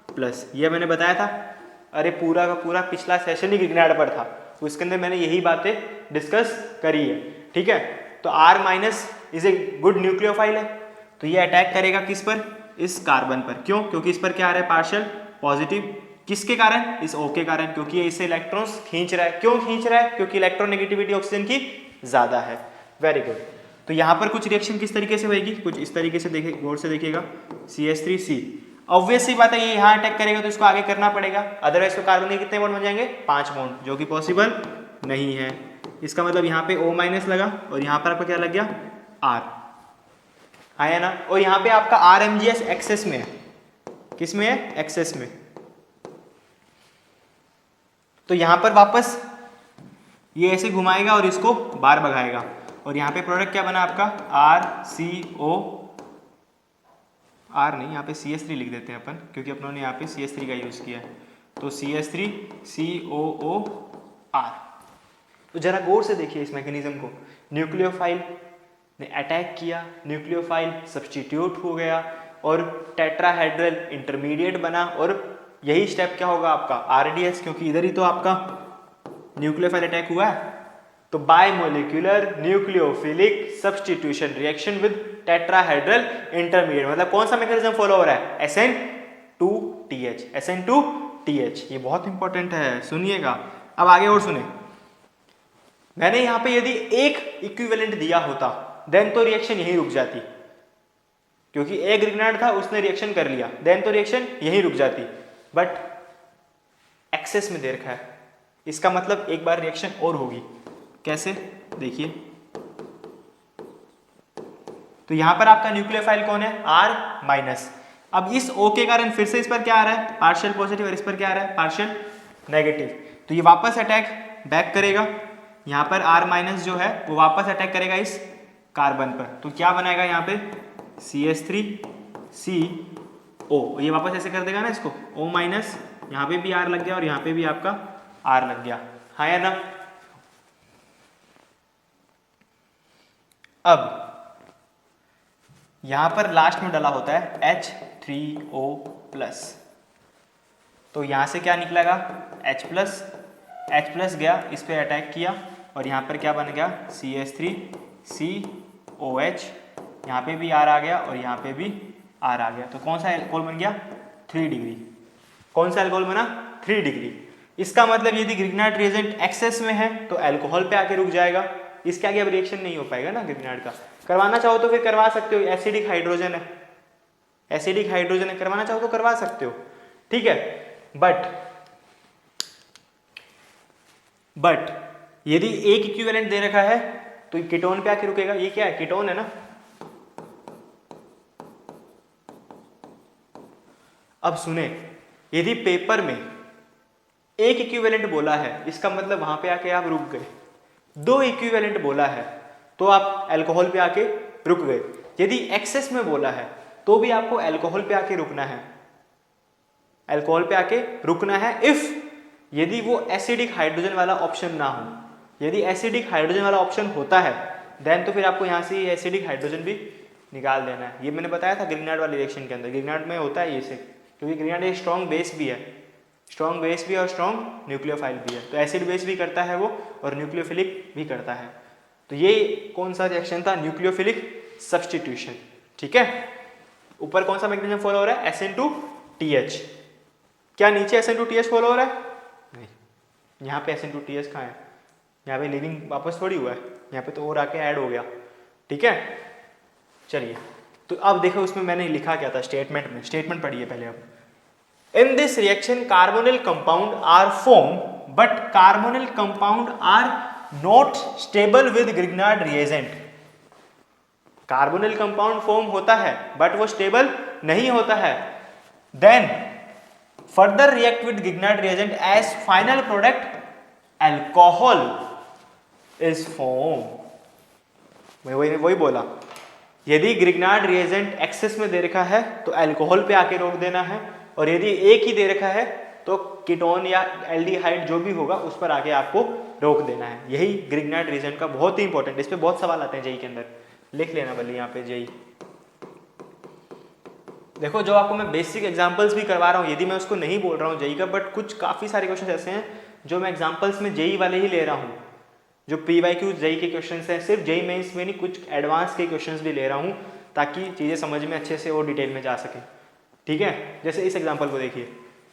प्लस। ये मैंने बताया था, अरे पूरा का पूरा पिछला सेशन ही ग्रिग्नार्ड पर था, तो इसके अंदर मैंने यही बातें डिस्कस करी है, ठीक है। तो R- is a good nucleophile है, तो ये अटैक करेगा किस पर, इस कार्बन पर। क्यों, क्योंकि इस पर क्या आ रहा है, पार्शियल पॉजिटिव। किसके कारण, इस O के कारण, क्योंकि ये इससे इलेक्ट्रॉन्स खींच रहा है। क्यों खींच रहा है, क्योंकि इलेक्ट्रोनेगेटिविटी ऑक्सीजन की ज्यादा है। Very good. तो यहाँ पर कुछ रिएक्शन किस तरीके से होगी, कुछ इस तरीके से, देखिए गौर से देखिएगा, CH3C। ऑब्वियस सी बात है, ये यहाँ अटैक करेगा तो इसको आगे करना पड़ेगा, अदरवाइज तो कार्बन के कितने बॉन्ड बन जाएंगे, 5 बॉन्ड, जो कि पॉसिबल नहीं है। इसका मतलब यहाँ पे O- लगा और यहाँ पर आपका क्या लग गया, R, है ना। और यहाँ पे आपका RMgS एक्सेस में है, किस में है, एक्सेस में। तो यहाँ पर वापस ये ऐसे घुमाएगा और इसको बाहर भगाएगा, और यहाँ पे प्रोडक्ट क्या बना आपका, RCO, R नहीं, यहाँ पे CH3 लिख देते हैं अपन, क्योंकि अपनों ने यहाँ पे CH3 का यूज किया है, तो CH3COOR। तो जरा गौर से देखिए इस मैकेनिज्म को, न्यूक्लियोफाइल ने अटैक किया, न्यूक्लियोफाइल सब्स्टिट्यूट हो गया और टेट्राहेड्रल इंटरमीडिएट बना, और यही स्टेप क्या होगा आपका, RDS, क्योंकि इधर ही तो आपका न्यूक्लियोफाइल अटैक हुआ है। तो bimolecular nucleophilic substitution reaction with tetrahedral intermediate, मतलब कौन सा मैकेनिज्म फॉलो हो रहा है, SN2TH, SN2TH। ये बहुत इंपॉर्टेंट है, सुनिएगा। अब आगे और सुने, मैंने यहां पे यदि एक इक्विवेलेंट दिया होता देन तो रिएक्शन यहीं रुक जाती, क्योंकि एक ग्रिग्नार्ड था, उसने रिएक्शन कर लिया, देन तो रिएक्शन यहीं रुक जाती। बट एक्सेस में दे रखा है, इसका मतलब एक बार रिएक्शन और होगी। कैसे, देखिए। तो यहां पर आपका न्यूक्लियोफाइल कौन है, R-। अब इस O के कारण फिर से इस पर क्या आ रहा है, पार्शियल पॉजिटिव, और इस पर क्या आ रहा है, पार्शियल नेगेटिव। तो ये वापस अटैक बैक करेगा, यहाँ पर R- जो है वो वापस अटैक करेगा इस कार्बन पर। तो क्या बनाएगा यहाँ पे, CH3CO, ये वापस ऐसे कर देगा ना इसको, O-, यहाँ पे भी R लग गया और यहाँ पे भी आपका R लग गया, हाँ या ना। अब यहां पर लास्ट में डाला होता है H3O+, तो यहां से क्या निकलेगा, H+, गया, इस पे अटैक किया और यहाँ पर क्या बन गया, CH3COH, यहाँ पे भी R आ गया और यहाँ पे भी R आ गया। तो कौन सा एल्कोहल बन गया, 3 डिग्री। कौन सा एल्कोहल बना, 3 डिग्री। इसका मतलब यदि ग्रिग्नार्ड रिएजेंट एक्सेस में है तो अल्कोहल पे आके रुक जाएगा, इसके आगे अब रिएक्शन नहीं हो पाएगा ना ग्रिग्नार्ड का। करवाना चाहो तो फिर करवा सकते हो, एसिडिक हाइड्रोजन है, एसिडिक हाइड्रोजन है, करवाना चाहो तो करवा सकते हो, ठीक है। बट यदि एक इक्विवेलेंट दे रखा है तो कीटोन पे आके रुकेगा। ये क्या है, कीटोन है ना। अब सुने, यदि पेपर में एक इक्विवेलेंट बोला है, इसका मतलब वहां पे आके आप रुक गए। 2 इक्विवेलेंट बोला है तो आप अल्कोहल पे आके रुक गए। यदि एक्सेस में बोला है तो भी आपको अल्कोहल पे आके रुकना है, अल्कोहल पे आके रुकना है इफ यदि वो एसिडिक हाइड्रोजन वाला ऑप्शन ना हो। यदि एसिडिक हाइड्रोजन वाला ऑप्शन होता है देन तो फिर आपको यहाँ से एसिडिक हाइड्रोजन भी निकाल देना है। ये मैंने बताया था ग्रिग्नार्ड वाले रिएक्शन के अंदर, ग्रिग्नार्ड में होता है ये से, क्योंकि ग्रिग्नार्ड एक स्ट्रॉन्ग बेस भी है, स्ट्रॉन्ग बेस भी और स्ट्रॉन्ग न्यूक्लियोफाइल भी है, तो एसिड बेस भी करता है वो और न्यूक्लियोफिलिक भी करता है। तो ये कौन सा रिएक्शन था, न्यूक्लियोफिलिक सब्स्टिट्यूशन, ठीक है। ऊपर कौन सा मैकेनिज्म फॉलो हो रहा है, SN2TH। क्या नीचे SN2TH फॉलो हो रहा है, नहीं। यहाँ पे SN2TH कहाँ है, यहाँ पे लिविंग वापस थोड़ी हुआ है, यहाँ पे तो और आके ऐड हो गया, ठीक है। चलिए, तो अब देखो उसमें मैंने लिखा क्या था स्टेटमेंट में, स्टेटमेंट पढ़िए पहले अब। In this reaction, carbonyl compound are formed, but carbonyl compound are not stable with Grignard reagent. Carbonyl compound form होता है बट वो स्टेबल नहीं होता है। Then further react with Grignard reagent as final product alcohol is form. मैं वही बोला, यदि ग्रिग्नार्ड रिएजेंट एक्सेस में दे रखा है तो अल्कोहल पे आके रोक देना है, और यदि एक ही दे रखा है तो कीटोन या एल्डिहाइड जो भी होगा उस पर आके आपको रोक देना है। यही ग्रिग्नार्ड रिएजेंट का बहुत ही इंपॉर्टेंट, इस पे बहुत सवाल आते हैं जेई के अंदर, लिख लेना भले यहाँ पे जेई। देखो जो आपको मैं बेसिक एग्जांपल्स भी करवा रहा हूँ, यदि मैं उसको नहीं बोल रहा हूँ जेई का, बट कुछ काफ़ी सारे क्वेश्चन ऐसे हैं जो मैं एग्जांपल्स में जेई वाले ही ले रहा हूँ। जो PYQ जेई के क्वेश्चंस हैं, सिर्फ जेई मेंस में नहीं, कुछ एडवांस के क्वेश्चंस भी ले रहा हूँ ताकि चीज़ें समझ में अच्छे से और डिटेल में जा सके। ठीक है, जैसे इस एग्जाम्पल को देखिए,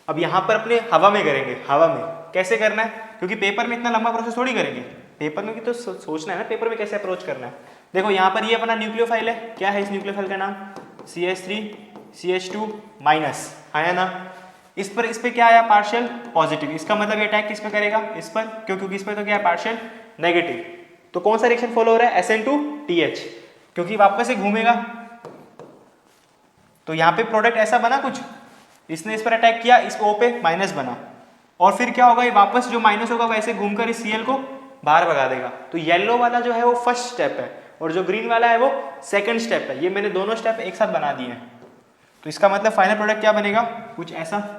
अब यहाँ पर अपने हवा में करेंगे। हवा में कैसे करना है, क्योंकि पेपर में इतना लंबा प्रोसेस थोड़ी करेंगे, पेपर में भी तो सोचना है ना पेपर में कैसे अप्रोच करना है। देखो यहाँ पर ये अपना न्यूक्लियोफाइल है, क्या है इस न्यूक्लियोफाइल का नाम, CH3CH2 माइनस आया ना। इस पर क्या आया, पार्शियल पॉजिटिव, इसका मतलब ये अटैक किस पे करेगा, इस पर, क्योंकि इस पर तो क्या है पार्शियल नेगेटिव। तो कौन सा रिएक्शन फॉलो हो रहा है, SN2TH, क्योंकि वापस से घूमेगा। तो यहाँ पे प्रोडक्ट ऐसा बना कुछ, इसने इस पर अटैक किया, इस O पे माइनस बना, और फिर क्या होगा, ये वापस जो माइनस होगा वैसे घूमकर इस Cl को बाहर भगा देगा। तो येलो वाला जो है वो फर्स्ट स्टेप है, और जो ग्रीन वाला है वो सेकंड स्टेप है। ये मैंने दोनों स्टेप एक साथ बना दिए हैं। तो इसका मतलब फाइनल प्रोडक्ट क्या बनेगा, कुछ ऐसा,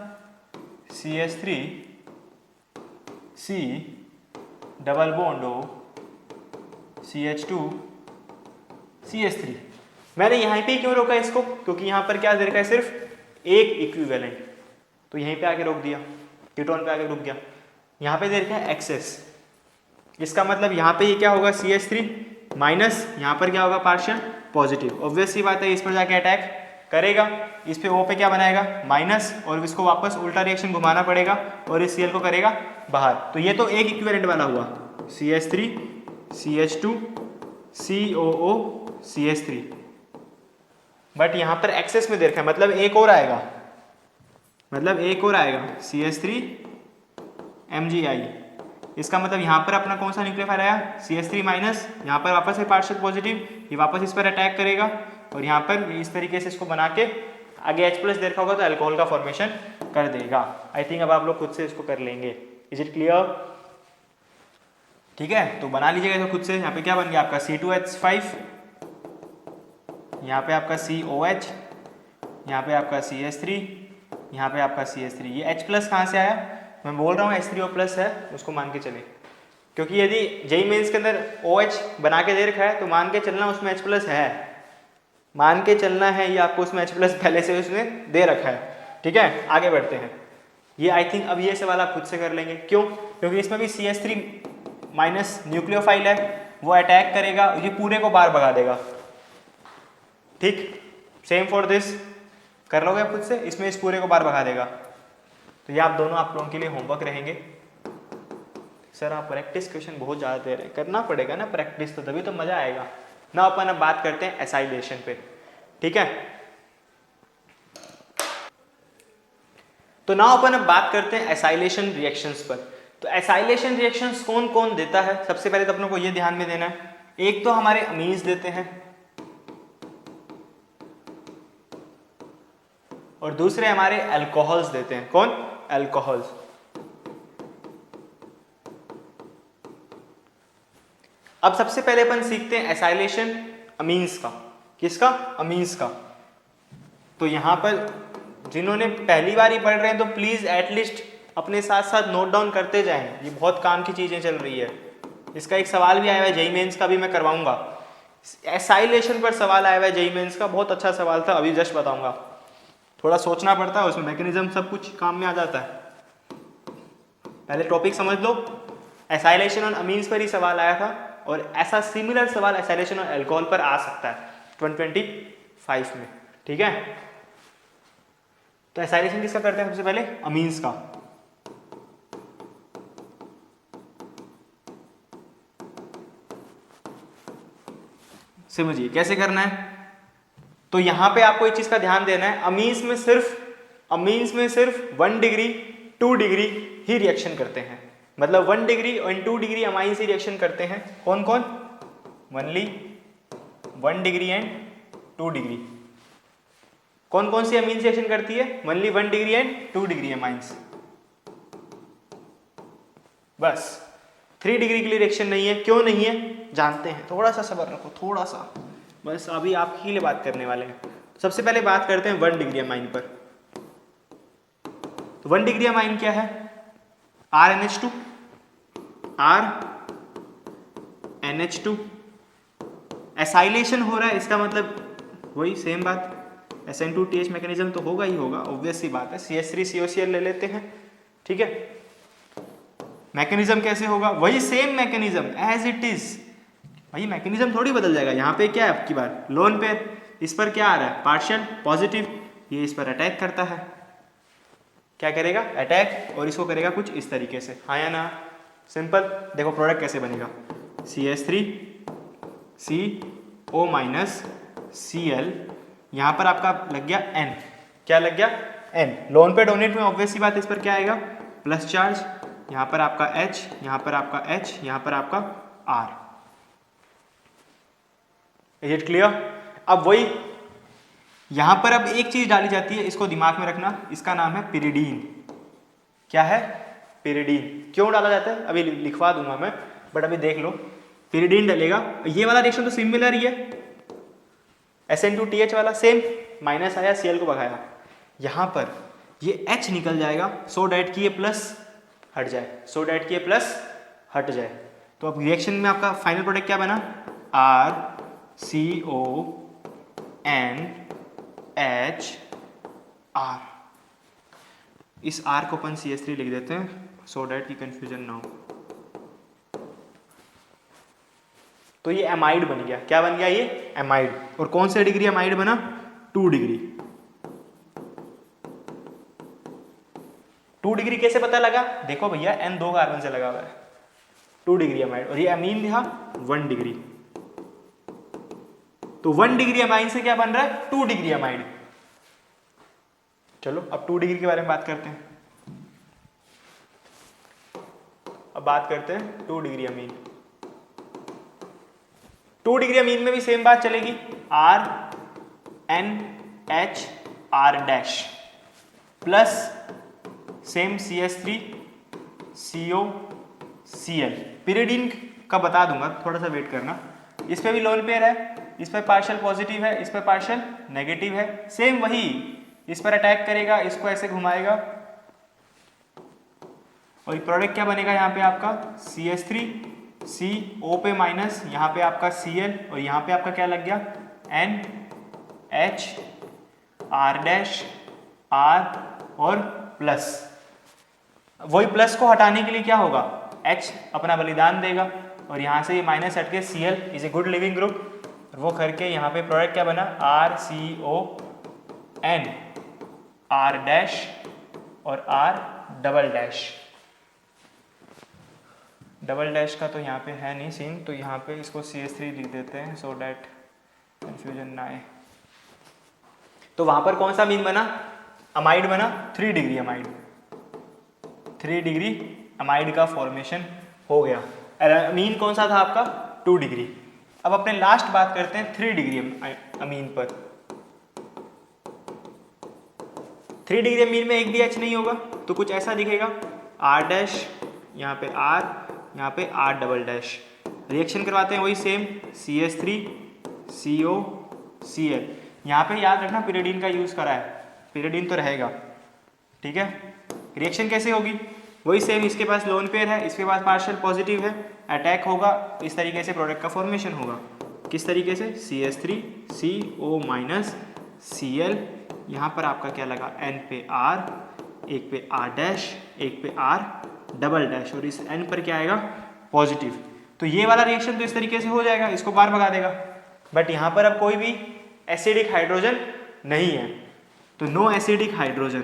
CH3C double bond O CH2CH3। मैंने यहाँ पे क्यों रोका इसको, क्योंकि यहाँ पर क्या दे रखा है, सिर्फ एक इक्विवेलेंट, तो यहीं पे आके रोक दिया, कीटोन पे आके रुक गया। यहाँ पे दे रखा है एक्सेस, इसका मतलब यहाँ पे ये क्या होगा, CH3 माइनस, यहाँ पर क्या होगा, पार्शियल पॉजिटिव। ऑब्वियस सी बात है, इस पर जाके अटैक करेगा, इस पे O पे क्या बनाएगा, माइनस, और इसको वापस उल्टा रिएक्शन घुमाना पड़ेगा और इस Cl को करेगा बाहर। तो ये तो एक इक्विवेलेंट वाला हुआ, CH3 CH2 COO CH3, but यहाँ पर एक्सेस में दे रखा है, मतलब एक और आएगा, CH3 MgI। इसका मतलब यहाँ पर अपना कौन सा न्यूक्लियोफाइल आया, CH3 माइनस, यहाँ पर वापस से पार्शियल पॉजिटिव, ये वापस इस पर अटैक करेगा, और यहाँ पर इस तरीके से इसको बना के आगे H+ दे रखा होगा तो अल्कोहल का फॉर्मेशन कर देगा। आई थिंक अब आप लोग खुद से इसको कर लेंगे। Is it clear? ठीक है, तो बना लीजिएगा तो खुद से। यहाँ पे क्या बन गया आपका C2H5, यहाँ पे आपका COH, यहाँ पे आपका CH3, यहाँ पे आपका CH3। ये H+ कहाँ से आया, मैं बोल रहा हूँ H3O+ है, उसको मान के चले, क्योंकि यदि जेई मेंस के अंदर OH बना के दे रखा है तो मान के चलना उसमें H+ है, मान के चलना है, ये आपको उसमें H+ पहले से उसने दे रखा है। ठीक है, आगे बढ़ते हैं। ये आई थिंक अब ये सवाल आप खुद से कर लेंगे, क्यों, क्योंकि इसमें भी CH3 माइनस न्यूक्लियोफाइल है, वो अटैक करेगा, ये पूरे को बाहर भगा देगा। ठीक, सेम फॉर दिस, कर लोगे आप खुद से, इसमें इस पूरे को बाहर भगा देगा। तो ये आप दोनों आप लोगों के लिए होमवर्क रहेंगे। सर आप प्रैक्टिस क्वेश्चन बहुत ज़्यादा दे रहे हैं, करना पड़ेगा ना प्रैक्टिस, तो तभी तो मज़ा आएगा ना। अपन अब बात करते हैं एसाइलेशन पे। ठीक है, तो ना अपन अब बात करते हैं एसाइलेशन रिएक्शंस पर। तो एसाइलेशन रिएक्शंस कौन कौन देता है, सबसे पहले तो अपनों को ये ध्यान में देना है, एक तो हमारे अमीन्स देते हैं और दूसरे हमारे अल्कोहल्स देते हैं। कौन, अल्कोहल्स। अब सबसे पहले अपन सीखते हैं एसाइलेशन अमीन्स का। किसका, अमीन्स का। तो यहां पर जिन्होंने पहली बार ही पढ़ रहे हैं तो प्लीज एटलीस्ट अपने साथ साथ नोट डाउन करते जाएं, ये बहुत काम की चीजें चल रही है। इसका एक सवाल भी आया हुआ है जेई मेंस का, भी मैं करवाऊंगा। एसाइलेशन पर सवाल आया हुआ है जेई मेंस का, बहुत अच्छा सवाल था, अभी जस्ट बताऊंगा। थोड़ा सोचना पड़ता है उसमें, मैकेनिज्म सब कुछ काम में आ जाता है। पहले टॉपिक समझ लो, एसाइलेशन और अमीन्स पर ही सवाल आया था, और ऐसा सिमिलर सवाल एसाइलेशन और अल्कोहल पर आ सकता है 2025 में। ठीक है, तो एसाइलेशन किसका करते हैं, सबसे पहले अमीन्स का। समझिए कैसे करना है। तो यहां पे आपको एक चीज का ध्यान देना है, अमीन्स में सिर्फ 1 डिग्री 2 डिग्री ही रिएक्शन करते हैं, मतलब 1 डिग्री और 2 डिग्री अमाइंस ही रिएक्शन करते हैं। कौन कौन, ओनली 1 डिग्री एंड 2 डिग्री। कौन कौन सी अमीन्स रिएक्शन करती है, only 1 degree and 2 degree amines, बस। 3 डिग्री के लिए रिएक्शन नहीं है, क्यों नहीं है जानते हैं, थोड़ा सा सब्र रखो, थोड़ा सा, बस अभी आपके लिए बात करने वाले हैं। सबसे पहले बात करते हैं 1 डिग्री अमाइन पर। तो 1 डिग्री अमाइन क्या है, RNH2, RNH2 एसाइलेशन हो रहा है, इसका मतलब वही सेम बात, SN2TH मैकेनिज्म तो होगा ही होगा, ऑब्वियस सी बात है। CH3COCl ले लेते हैं, ठीक है। मैकेनिज्म कैसे होगा, वही same mechanism as it is, वही मैकेनिज्म थोड़ी बदल जाएगा। यहाँ पे क्या है आपकी बार, लोन पेयर, इस पर क्या आ रहा है पार्शियल पॉजिटिव, ये इस पर अटैक करता है, क्या करेगा अटैक, और इसको करेगा कुछ इस तरीके से, हाँ या ना, सिंपल। देखो प्रोडक्ट कैसे बनेगा, CH3CO माइनस Cl, यहाँ पर आपका लग गया N, क्या लग गया N, लोन पे डोनेट में ऑब्वियस सी बात, इस पर क्या आएगा प्लस चार्ज, यहाँ पर आपका H, यहाँ पर आपका H, यहाँ पर आपका R। Is it clear. अब वही यहाँ पर अब एक चीज डाली जाती है, इसको दिमाग में रखना, इसका नाम है पिरिडीन। क्या है पिरिडीन, क्यों डाला जाता है अभी लिखवा दूंगा मैं, बट अभी देख लो, पिरिडीन डलेगा। ये वाला रिएक्शन तो सिमिलर ही है, SN2TH वाला सेम, माइनस आया Cl को भगाया, यहाँ पर ये H निकल जाएगा, सो डैट कि ये प्लस हट जाए, सो डैट कि ये प्लस हट जाए। तो अब रिएक्शन में आपका फाइनल प्रोडक्ट क्या बना, RCONHR, इस R को अपन CH3 लिख देते हैं, सो डैट की कंफ्यूजन ना हो। तो ये एमाइड बन गया, क्या बन गया ये एमाइड, और कौन से डिग्री एमाइड बना, 2 डिग्री। 2 डिग्री कैसे पता लगा, देखो भैया N 2 कार्बन से लगा हुआ है, 2 डिग्री अमाइड, और ये अमीन था 1 डिग्री, तो 1 डिग्री अमाइन से क्या बन रहा है 2 डिग्री अमाइड। चलो अब 2 डिग्री के बारे में बात करते हैं, अब बात करते हैं 2 डिग्री अमीन। 2 डिग्री अमीन में भी सेम बात चलेगी, RNHR dash plus same CH3COCl, pyridine का बता दूंगा, थोड़ा सा वेट करना। इस पे भी लोन पेयर है, इस पे पार्शियल पॉजिटिव है, इस पे पार्शियल नेगेटिव है, सेम वही, इस पर अटैक करेगा, इसको ऐसे घुमाएगा, और प्रोडक्ट क्या बनेगा यहाँ पे आपका CH3CO पे माइनस, यहाँ पे आपका Cl, और यहाँ पे आपका क्या लग गया NHR डैश R और प्लस। वही प्लस को हटाने के लिए क्या होगा, H अपना बलिदान देगा, और यहाँ से ये माइनस हट के Cl is a good leaving group, वो करके यहाँ पे प्रोडक्ट क्या बना RCON R डैश और R double dash. Double dash का तो यहाँ पे है नहीं सीन, तो यहाँ पे इसको CH3 लिख देते हैं, सो डैट कंफ्यूजन ना आए। तो वहां पर कौन सा अमीन बना, अमाइड बना, 3 डिग्री अमाइड, 3 डिग्री अमाइड का फॉर्मेशन हो गया। अमीन कौन सा था आपका 2 डिग्री। अब अपने लास्ट बात करते हैं 3 डिग्री अमीन पर। 3 डिग्री अमीन में एक भी H नहीं होगा, तो कुछ ऐसा दिखेगा, R डैश, यहाँ पे R, यहाँ पे R डबल डैश। रिएक्शन करवाते हैं वही सेम, CH3COCl। यहाँ पे याद रखना पिरिडीन का यूज करा है, पिरिडीन तो रहेगा, ठीक है। रिएक्शन कैसे होगी, वही सेम, इसके पास लोन पेयर है, इसके पास पार्शियल पॉजिटिव है, अटैक होगा, इस तरीके से प्रोडक्ट का फॉर्मेशन होगा। किस तरीके से, CH3CO माइनस Cl, यहाँ पर आपका क्या लगा N पे R, एक पे R डैश, एक पे R डबल डैश, और इस N पर क्या आएगा पॉजिटिव। तो ये वाला रिएक्शन तो इस तरीके से हो जाएगा, इसको बाहर भगा देगा, बट यहाँ पर अब कोई भी एसिडिक हाइड्रोजन नहीं है, तो नो एसिडिक हाइड्रोजन,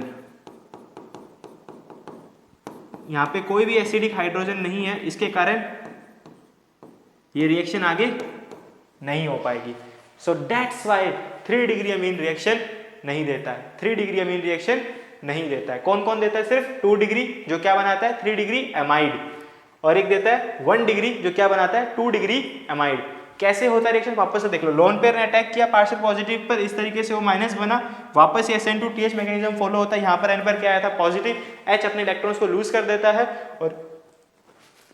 यहाँ पे कोई भी एसिडिक हाइड्रोजन नहीं है, इसके कारण ये रिएक्शन आगे नहीं हो पाएगी। So that's why 3 degree amine reaction नहीं देता है, 3 डिग्री अमीन रिएक्शन नहीं देता है। कौन कौन देता है, सिर्फ 2 डिग्री जो क्या बनाता है 3 डिग्री एमाइड, और एक देता है 1 डिग्री जो क्या बनाता है 2 डिग्री एमाइड। कैसे होता है रिएक्शन वापस से देख लो, लोन पेयर ने अटैक किया पार्शियल पॉजिटिव पर, इस तरीके से वो माइनस बना, वापस से SN2TH मैकेनिज्म फॉलो होता है, यहाँ पर N पर क्या आया था पॉजिटिव, H अपने इलेक्ट्रॉन्स को लूज कर देता है, और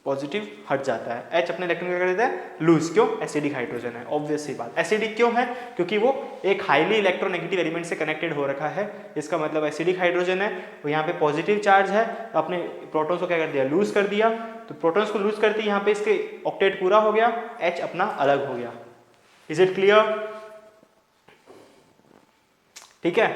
पॉजिटिव हट जाता है, H अपने इलेक्ट्रॉन क्या कर देता है, लूज। क्यों, एसिडिक हाइड्रोजन है, ऑब्वियस सी बात। एसिडिक क्यों है, क्योंकि वो एक हाईली इलेक्ट्रोनेगेटिव एलिमेंट से कनेक्टेड हो रखा है, इसका मतलब एसिडिक हाइड्रोजन है। और यहाँ पे पॉजिटिव चार्ज है, तो अपने प्रोटॉन्स को क्या कर दिया, लूज कर दिया। तो प्रोटॉन्स को लूज करते ही यहाँ पे इसके ऑक्टेट पूरा हो गया, H अपना अलग हो गया। Is it clear? ठीक है,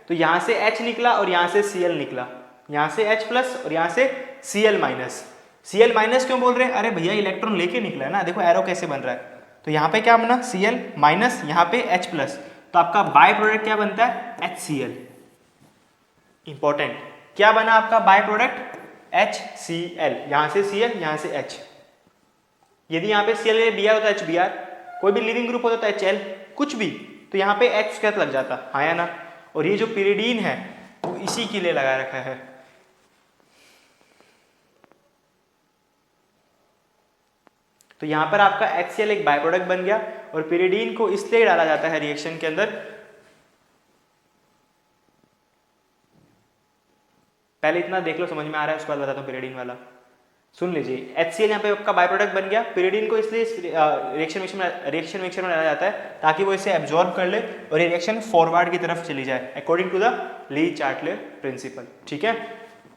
तो यहां से H निकला और यहां से Cl निकला, यहां से H प्लस और यहां से Cl माइनस। Cl माइनस क्यों बोल रहे हैं, अरे भैया इलेक्ट्रॉन लेके निकला है ना, देखो एरो कैसे बन रहा है। तो यहाँ पे क्या बना, Cl माइनस, यहाँ पे H प्लस, तो आपका बाय प्रोडक्ट क्या बनता है, HCl। इंपॉर्टेंट, क्या बना आपका बाय प्रोडक्ट, HCl। यहां से Cl, यहां से H। यदि यहाँ पे Cl Br होता है HBr, कोई भी लिविंग ग्रुप होता है HL, कुछ भी, तो यहाँ पे H क्या लग जाता, हाँ या ना। और ये जो पिरिडीन है वो इसी के लिए लगा रखा है। तो यहाँ पर आपका HCl एक बाय प्रोडक्ट बन गया, और पिरिडीन को इसलिए डाला जाता है रिएक्शन के अंदर। पहले इतना देख लो, समझ में आ रहा है, उसके बाद बताता हूँ पिरिडीन वाला। सुन लीजिए, HCl यहाँ पे आपका बाय प्रोडक्ट बन गया। पिरिडीन को इसलिए रिएक्शन मिक्सर में डाला जाता है ताकि वो इसे एब्जॉर्ब कर ले और ये रिएक्शन फॉरवर्ड की तरफ चली जाए, अकॉर्डिंग टू द ली-चार्टलियर प्रिंसिपल। ठीक है,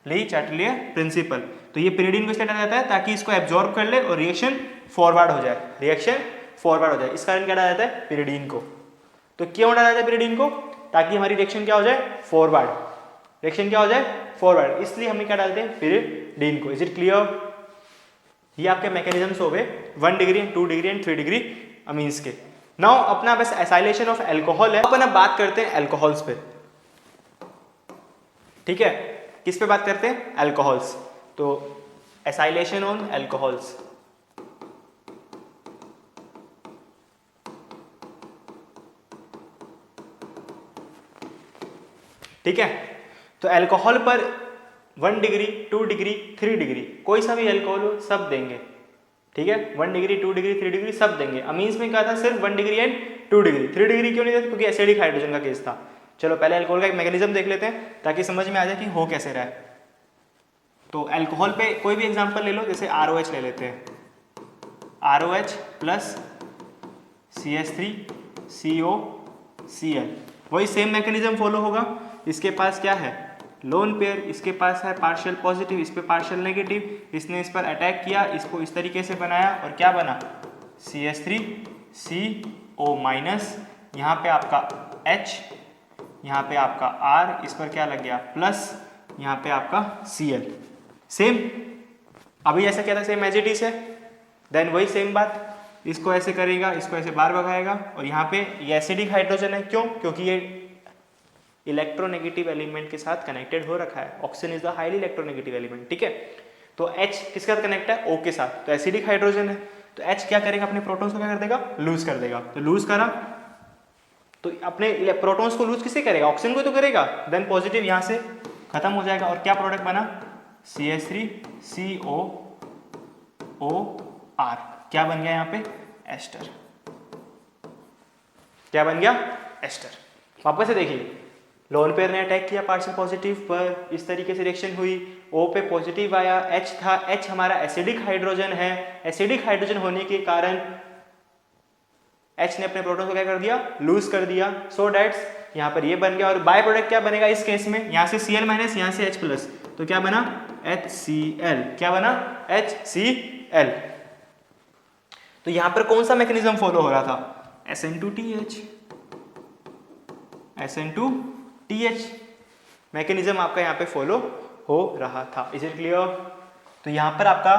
ली-चार्टलियर प्रिंसिपल। तो ये पिरिडीन को इसलिए डाला जाता है ताकि इसको एब्जॉर्ब कर ले और रिएक्शन फॉरवर्ड हो जाए, रिएक्शन फॉरवर्ड हो जाए। इस कारण क्या डाला जाता है, पिरिडीन को। तो क्यों डाला जाता है पिरिडीन को, ताकि हमारी रिएक्शन क्या हो जाए, फॉरवर्ड, रिएक्शन क्या हो जाए, फॉरवर्ड, इसलिए हम क्या डालते हैं, पिरिडीन को। Is it clear? ये आपके मैकेनिज्म्स हो गए 1 degree, 2 degree and 3 degree amines के। नाउ अपना बस एसाइलेशन ऑफ अल्कोहल है, अपन अब बात करते हैं अल्कोहल्स पे। ठीक है, किस पे बात करते हैं, अल्कोहल्स। तो एसाइलेशन ऑन अल्कोहल्स। ठीक है, तो अल्कोहल पर 1 डिग्री, 2 डिग्री, 3 डिग्री, कोई सा भी अल्कोहल हो सब देंगे। ठीक है, 1 डिग्री, 2 डिग्री, 3 डिग्री सब देंगे। अमीन्स में क्या था, सिर्फ 1 डिग्री एंड 2 डिग्री। 3 डिग्री क्यों नहीं था, क्योंकि एसिडिक हाइड्रोजन का केस था। चलो पहले अल्कोहल का एक मैकेनिज्म देख लेते हैं ताकि समझ में आ जाए कि हो कैसे रहा है। तो अल्कोहल पे कोई भी एग्जांपल ले लो, जैसे ROH ले लेते हैं, ROH plus CH3 CO Cl, वही सेम मैकेनिज्म फॉलो होगा। इसके पास क्या है, लोन पेयर, इसके पास है पार्शियल पॉजिटिव, इस पे पार्शियल नेगेटिव, इसने इस पर अटैक किया, इसको इस तरीके से बनाया और क्या बना, CH3 CO माइनस, यहाँ पे आपका H, यहाँ पे आपका R, इस पर क्या लग गया प्लस, यहाँ पे आपका Cl। सेम अभी ऐसा क्या था, सेम एज इट इज है। देन वही सेम बात, इसको ऐसे करेगा, इसको ऐसे बार भगाएगा, और यहाँ पे ये एसिडिक हाइड्रोजन है। क्यों, क्योंकि ये इलेक्ट्रोनेगेटिव एलिमेंट के साथ कनेक्टेड हो रखा है। Oxygen is the highly electronegative element. ठीक है, तो H किसके साथ कनेक्ट है, O के साथ, तो एसिडिक हाइड्रोजन है। तो H क्या करेगा, अपने प्रोटॉन्स को क्या कर देगा, लूज कर देगा। तो लूज करा, तो अपने प्रोटॉन्स को लूज किसे करेगा, ऑक्सीजन को तो करेगा। देन पॉजिटिव यहाँ से खत्म हो जाएगा, और क्या प्रोडक्ट बना, CH3 COOR, क्या बन गया यहाँ पे, एस्टर। क्या बन गया, एस्टर। वापस से देखिए, लोन पेयर ने अटैक किया पार्शियल पॉजिटिव पर, इस तरीके से रिएक्शन हुई, O पे पॉजिटिव आया, H था, H हमारा एसिडिक हाइड्रोजन है। एसिडिक हाइड्रोजन होने के कारण H ने अपने प्रोटॉन को क्या कर दिया, लूज कर दिया। सो डैट्स यहाँ पर ये बन गया, और बाय प्रोडक्ट क्या बनेगा इस केस में, यहाँ से Cl माइनस, यहाँ से H प्लस, तो क्या बना, HCl। क्या बना, HCl। तो यहाँ पर कौन सा मैकेनिज्म फॉलो हो रहा था, SN2TH, SN2TH मैकेनिज्म आपका यहाँ पे फॉलो हो रहा था। Is it clear? तो यहाँ पर आपका,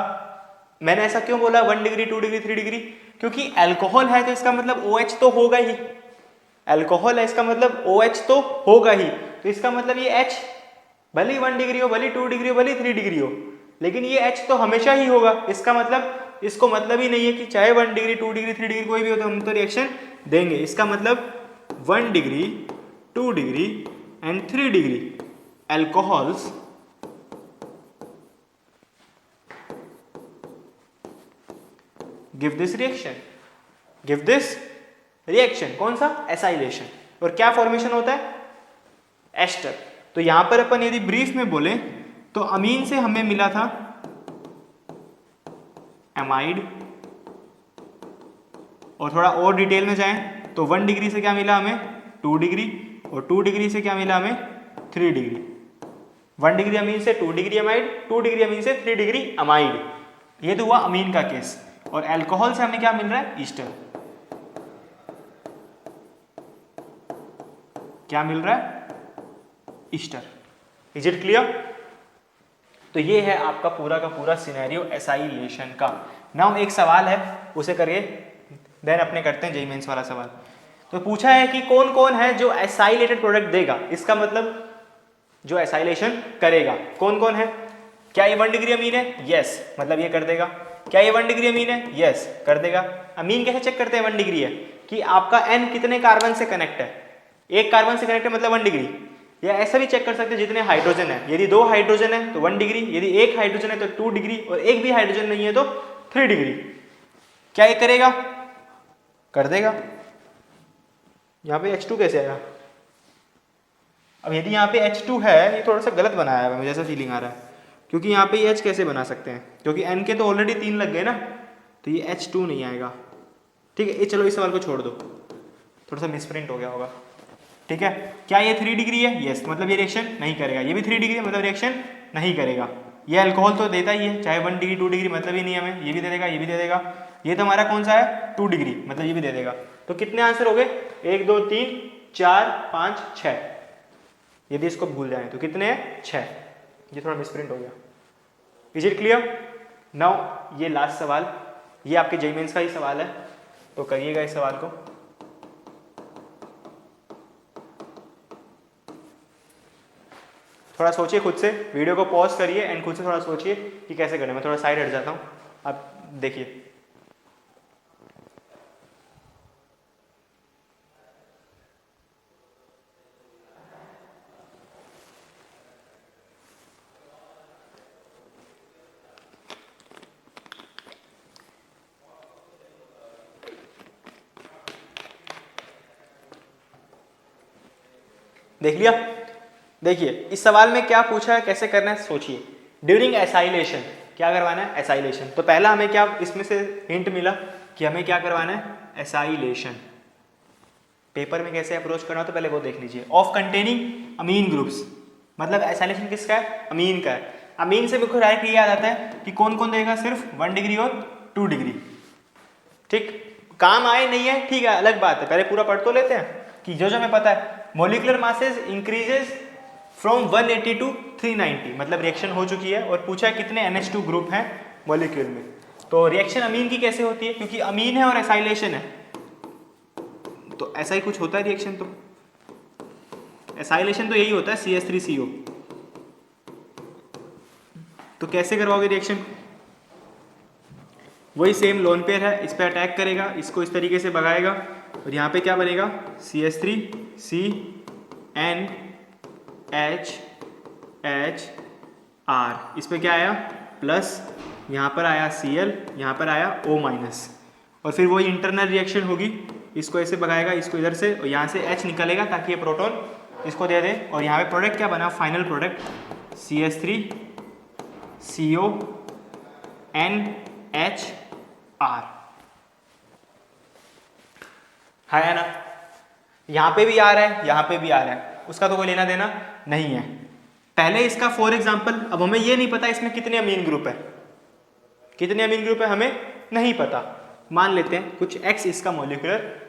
मैंने ऐसा क्यों बोला 1 डिग्री, 2 डिग्री, 3 डिग्री, क्योंकि अल्कोहल है तो इसका मतलब OH तो होगा ही। अल्कोहल है इसका मतलब OH तो होगा ही, तो इसका मतलब ये H भले ही 1 डिग्री हो, भले 2 डिग्री हो, भले 3 डिग्री हो, लेकिन ये H तो हमेशा ही होगा। इसका मतलब, इसको मतलब ही नहीं है कि चाहे 1 डिग्री, 2 डिग्री, 3 डिग्री कोई भी हो तो हम तो रिएक्शन देंगे। इसका मतलब 1 degree, 2 degree and 3 degree alcohols give this reaction, कौन सा, एसाइलेशन। और क्या फॉर्मेशन होता है, एस्टर। तो यहां पर अपन यदि ब्रीफ में बोले तो अमीन से हमें मिला था एमाइड। और थोड़ा और डिटेल में जाएं तो 1 डिग्री से क्या मिला हमें 2 डिग्री, और 2 डिग्री से क्या मिला हमें 3 डिग्री। 1 डिग्री अमीन से 2 डिग्री अमाइड, 2 डिग्री अमीन से 3 डिग्री अमाइड। ये तो हुआ अमीन का केस। और अल्कोहल से हमें क्या मिल रहा है ईस्टर। क्या मिल रहा है ईस्टर। Is it clear? तो ये है आपका पूरा का पूरा सिनेरियो एसाइलेशन का। नाउ एक सवाल है उसे करिए, देन अपने करते हैं जेईई मेंस वाला सवाल। तो पूछा है कि कौन कौन है जो एसाइलेटेड प्रोडक्ट देगा, इसका मतलब जो एसाइलेशन करेगा कौन कौन है। क्या ये 1 डिग्री अमीन है? यस, मतलब ये कर देगा। क्या ये 1 डिग्री अमीन है? यस, कर देगा। अमीन कैसे चेक करते हैं 1 डिग्री है? कि आपका N कितने कार्बन से कनेक्ट है। एक कार्बन से कनेक्ट है मतलब 1 डिग्री। या ऐसा भी चेक कर सकते हैं जितने हाइड्रोजन है, यदि 2 हाइड्रोजन है तो 1 डिग्री, यदि 1 हाइड्रोजन है तो 2 डिग्री, और एक भी हाइड्रोजन नहीं है तो 3 डिग्री। क्या ये करेगा? कर देगा। यहाँ पे H2 कैसे आया? अब यदि यहाँ पे H2 है, ये थोड़ा सा गलत बनाया है मुझे ऐसा फीलिंग आ रहा है, क्योंकि यहाँ पे ये H कैसे बना सकते हैं, क्योंकि N के तो ऑलरेडी 3 लग गए ना, तो ये H2 नहीं आएगा। ठीक है, ये चलो इस सवाल को छोड़ दो, थोड़ा सा मिसप्रिंट हो गया होगा। ठीक है, क्या ये 3 डिग्री है? यस, मतलब ये रिएक्शन नहीं करेगा। ये भी 3 डिग्री है मतलब रिएक्शन नहीं करेगा। ये अल्कोहल तो देता ही है, चाहे 1 डिग्री 2 डिग्री मतलब ही नहीं हमें, ये भी दे देगा, ये भी दे देगा। ये तो हमारा कौन सा है 2 डिग्री, मतलब ये भी दे देगा। तो कितने आंसर हो गए? 1 2 3 4 5 6। यदि इसको भूल जाए तो कितने हैं 6। ये थोड़ा मिसप्रिंट हो गया। Is it clear? नाउ ये लास्ट सवाल, ये आपके जेईई मेंस का ही सवाल है, तो करिएगा इस सवाल को। थोड़ा सोचिए खुद से, वीडियो को पॉज करिए एंड खुद से थोड़ा सोचिए कि कैसे करना है। मैं थोड़ा साइड हट जाता हूँ, आप देखिए। देख लिया? देखिए इस सवाल में क्या पूछा है, कैसे करना है, सोचिए। ड्यूरिंग एसाइलेशन क्या करवाना है? एसाइलेशन। तो पहला हमें क्या इसमें से हिंट मिला कि हमें क्या करवाना है? एसाइलेशन। पेपर में कैसे अप्रोच करना हो तो पहले वो देख लीजिए। ऑफ कंटेनिंग अमीन ग्रुप्स, मतलब एसाइलेशन किसका है? अमीन का है। अमीन से बिल्कुल डायरेक्ट ये आ जाता है कि कौन कौन देगा, सिर्फ 1 डिग्री और 2 डिग्री। ठीक, काम आए नहीं है ठीक है, अलग बात है, पहले पूरा पढ़ तो लेते हैं कि जो हमें पता है। Molecular masses increases from 180 to 390, मतलब रिएक्शन हो चुकी है, और पूछा है कितने NH2 ग्रुप हैं मॉलिक्यूल में। तो रिएक्शन अमीन की कैसे होती है? क्योंकि अमीन है और एसाइलेशन है, तो ऐसा ही कुछ होता है रिएक्शन। तो एसाइलेशन तो यही होता है CH3CO। तो कैसे करवाओगे रिएक्शन? वही सेम लोन पेयर है, इस पर अटैक करेगा, इसको इस तरीके से भगाएगा, और यहाँ पे क्या बनेगा? CH3CNHR। इस पे क्या आया? प्लस, यहाँ पर आया Cl, यहाँ पर आया O माइनस, और फिर वही इंटरनल रिएक्शन होगी। इसको ऐसे भगाएगा, इसको इधर से, और यहाँ से H निकलेगा ताकि ये प्रोटॉन इसको दे दे, और यहाँ पे प्रोडक्ट क्या बना? फाइनल प्रोडक्ट CH3CONHR है ना? यहाँ पे भी आ रहा है, यहाँ पे भी आ रहा है, उसका तो कोई लेना देना नहीं है। पहले इसका फॉर एग्जांपल, अब हमें ये नहीं पता इसमें कितने अमीन ग्रुप है, कितने अमीन ग्रुप है हमें नहीं पता। मान लेते हैं कुछ x इसका मोलिकुलर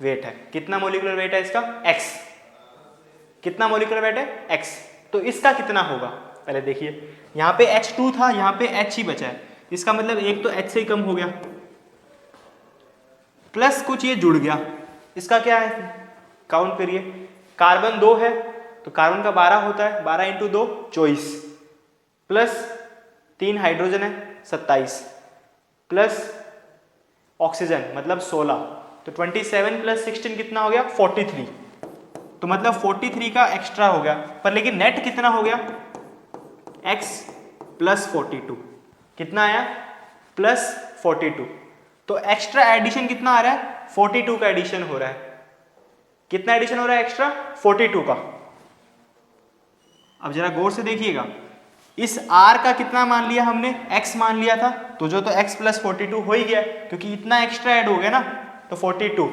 वेट है। कितना मोलिकुलर वेट है इसका? x। कितना मोलिकुलर वेट है? x। तो इसका कितना होगा पहले देखिए। यहाँ पे H2 था, यहाँ पे H ही बचा है, इसका मतलब एक तो H से ही कम हो गया, प्लस कुछ ये जुड़ गया। इसका क्या है? काउंट करिए। कार्बन 2 है तो कार्बन का 12 होता है, 12 इंटू 2 24, प्लस 3 हाइड्रोजन है 27, प्लस ऑक्सीजन मतलब 16, तो 27 प्लस 16 कितना हो गया? 43। तो मतलब 43 का एक्स्ट्रा हो गया, पर लेकिन नेट कितना हो गया? x plus 42। कितना आया? प्लस 42। तो एक्स्ट्रा एडिशन कितना आ रहा है? 42 का एडिशन हो रहा है। कितना एडिशन हो रहा है एक्स्ट्रा? 42 का। अब जरा गौर से देखिएगा, इस r का कितना मान लिया हमने, x मान लिया था, तो जो तो x प्लस 42 हो ही गया क्योंकि इतना एक्स्ट्रा ऐड हो गया ना, तो 42।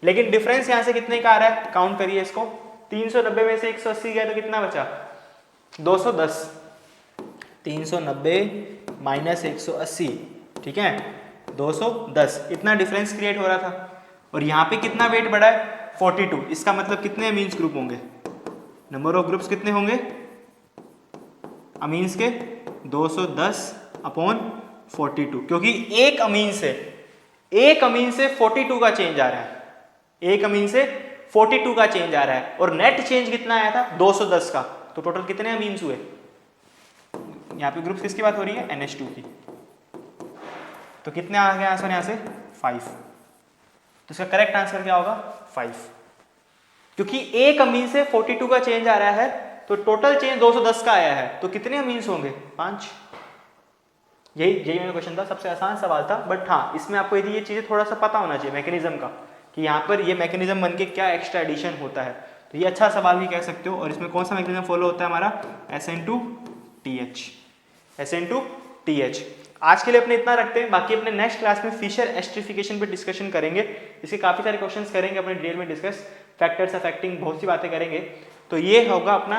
लेकिन डिफरेंस यहाँ से कितने का आ रहा है, काउंट करिए इसको, 390 में से 180 गया तो कितना बचा, 210। 390 माइनस 180, ठीक है, 210, इतना डिफरेंस क्रिएट हो रहा था। और यहाँ पे कितना वेट बढ़ा है, 42। इसका मतलब कितने अमीन्स ग्रुप होंगे, नंबर ऑफ ग्रुप्स कितने होंगे अमीन्स के, 210 अपॉन 42, क्योंकि एक अमीन से 42 का चेंज आ रहा है, एक अमीन से 42 का चेंज आ रहा है, और नेट चेंज कितना आया था 210 का। तो टोटल कितने अमीन्स हुए, यहाँ पे ग्रुप्स किसकी बात हो रही है, NH2 की, तो कितने आ गया आंसर यहाँ से 5। तो इसका करेक्ट आंसर क्या होगा 5, क्योंकि एक अमीन से 42 का चेंज आ रहा है, तो टोटल चेंज 210 का आया है, तो कितने अमीन्स होंगे 5। यही मेरा क्वेश्चन था, सबसे आसान सवाल था, बट हाँ इसमें आपको यदि ये चीजें थोड़ा सा पता होना चाहिए मैकेनिज्म का, कि यहाँ पर ये मैकेनिज्म बन के क्या एक्स्ट्रा एडिशन होता है। तो ये अच्छा सवाल भी कह सकते हो। और इसमें कौन सा मैकेनिज्म फॉलो होता है हमारा, SN2TH, SN2TH। आज के लिए अपने इतना रखते हैं, बाकी अपने नेक्स्ट क्लास में फिशर एस्ट्रिफिकेशन पे डिस्कशन करेंगे, इसके काफी सारे क्वेश्चंस करेंगे अपने डिटेल में डिस्कस, फैक्टर्स अफेक्टिंग बहुत सी बातें करेंगे। तो ये होगा अपना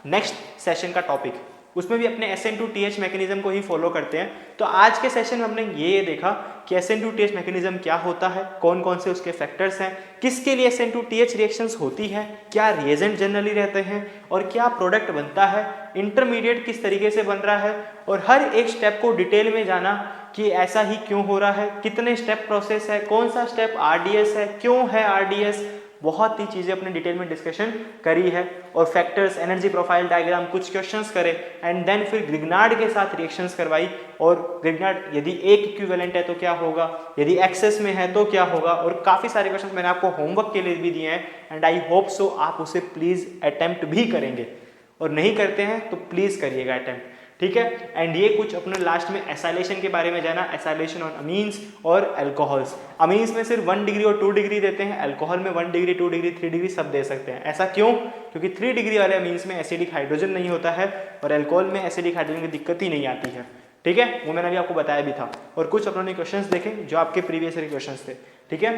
नेक्स्ट सेशन का टॉपिक, उसमें भी अपने SN2TH मैकेनिज्म को ही फॉलो करते हैं। तो आज के सेशन में हमने ये देखा कि SN2TH मैकेनिज्म क्या होता है, कौन कौन से उसके फैक्टर्स हैं, किसके लिए SN2TH रिएक्शंस होती है, क्या रिएजेंट जनरली रहते हैं, और क्या प्रोडक्ट बनता है, इंटरमीडिएट किस तरीके से बन रहा है, और हर एक स्टेप को डिटेल में जाना कि ऐसा ही क्यों हो रहा है, कितने स्टेप प्रोसेस है, कौन सा स्टेप RDS है, क्यों है RDS, बहुत ही चीजें अपने डिटेल में डिस्कशन करी है। और फैक्टर्स, एनर्जी प्रोफाइल डायग्राम, कुछ क्वेश्चंस करे, एंड देन फिर ग्रिग्नार्ड के साथ रिएक्शंस करवाई, और ग्रिग्नार्ड यदि एक इक्विवेलेंट है तो क्या होगा, यदि एक्सेस में है तो क्या होगा, और काफी सारे क्वेश्चंस मैंने आपको होमवर्क के लिए भी दिए हैं, एंड आई होप सो आप उसे प्लीज अटेम्प्ट भी करेंगे, और नहीं करते हैं तो प्लीज करिएगा अटेम्प्ट, ठीक है। एंड ये कुछ अपने लास्ट में एसाइलेशन के बारे में जाना, एसाइलेशन ऑन अमीन्स और अल्कोहल्स। अमीन्स में सिर्फ 1 डिग्री और 2 डिग्री देते हैं, अल्कोहल में 1 डिग्री 2 डिग्री 3 डिग्री सब दे सकते हैं। ऐसा क्यों, क्योंकि 3 डिग्री वाले अमीन्स में एसिडिक हाइड्रोजन नहीं होता है, और अल्कोहल में एसिडिक हाइड्रोजन की दिक्कत ही नहीं आती है, ठीक है, वो मैंने अभी आपको बताया भी था। और कुछ अपने क्वेश्चंस देखे जो आपके प्रीवियस ईयर क्वेश्चंस थे, ठीक है।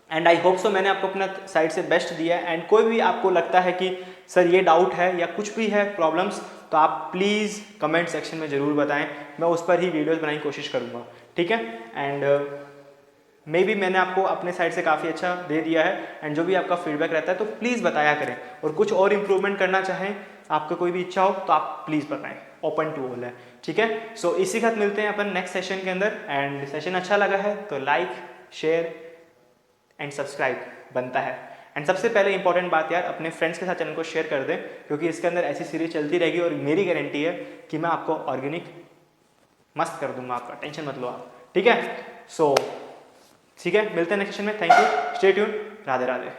एंड आई होप सो मैंने आपको अपना साइड से बेस्ट दिया है। एंड कोई भी आपको लगता है कि सर ये डाउट है या कुछ भी है प्रॉब्लम्स, तो आप प्लीज़ कमेंट सेक्शन में ज़रूर बताएं, मैं उस पर ही वीडियोस बनाने की कोशिश करूँगा, ठीक है। एंड मे बी मैंने आपको अपने साइड से काफ़ी अच्छा दे दिया है, एंड जो भी आपका फीडबैक रहता है तो प्लीज़ बताया करें, और कुछ और इम्प्रूवमेंट करना चाहें, आपका कोई भी इच्छा हो तो आप प्लीज़ बताएं, ओपन टू ऑल है, ठीक है। सो इसी के साथ मिलते हैं अपन नेक्स्ट सेशन के अंदर। एंड सेशन अच्छा लगा है तो लाइक, शेयर एंड सब्सक्राइब बनता है। एंड सबसे पहले इंपॉर्टेंट बात यार, अपने फ्रेंड्स के साथ चैनल को शेयर कर दें, क्योंकि इसके अंदर ऐसी सीरीज चलती रहेगी, और मेरी गारंटी है कि मैं आपको ऑर्गेनिक मस्त कर दूंगा, आपका टेंशन मत लो आप, ठीक है। सो ठीक है, मिलते हैं नेक्स्ट सेशन में। Thank you, stay tune, Radhe Radhe.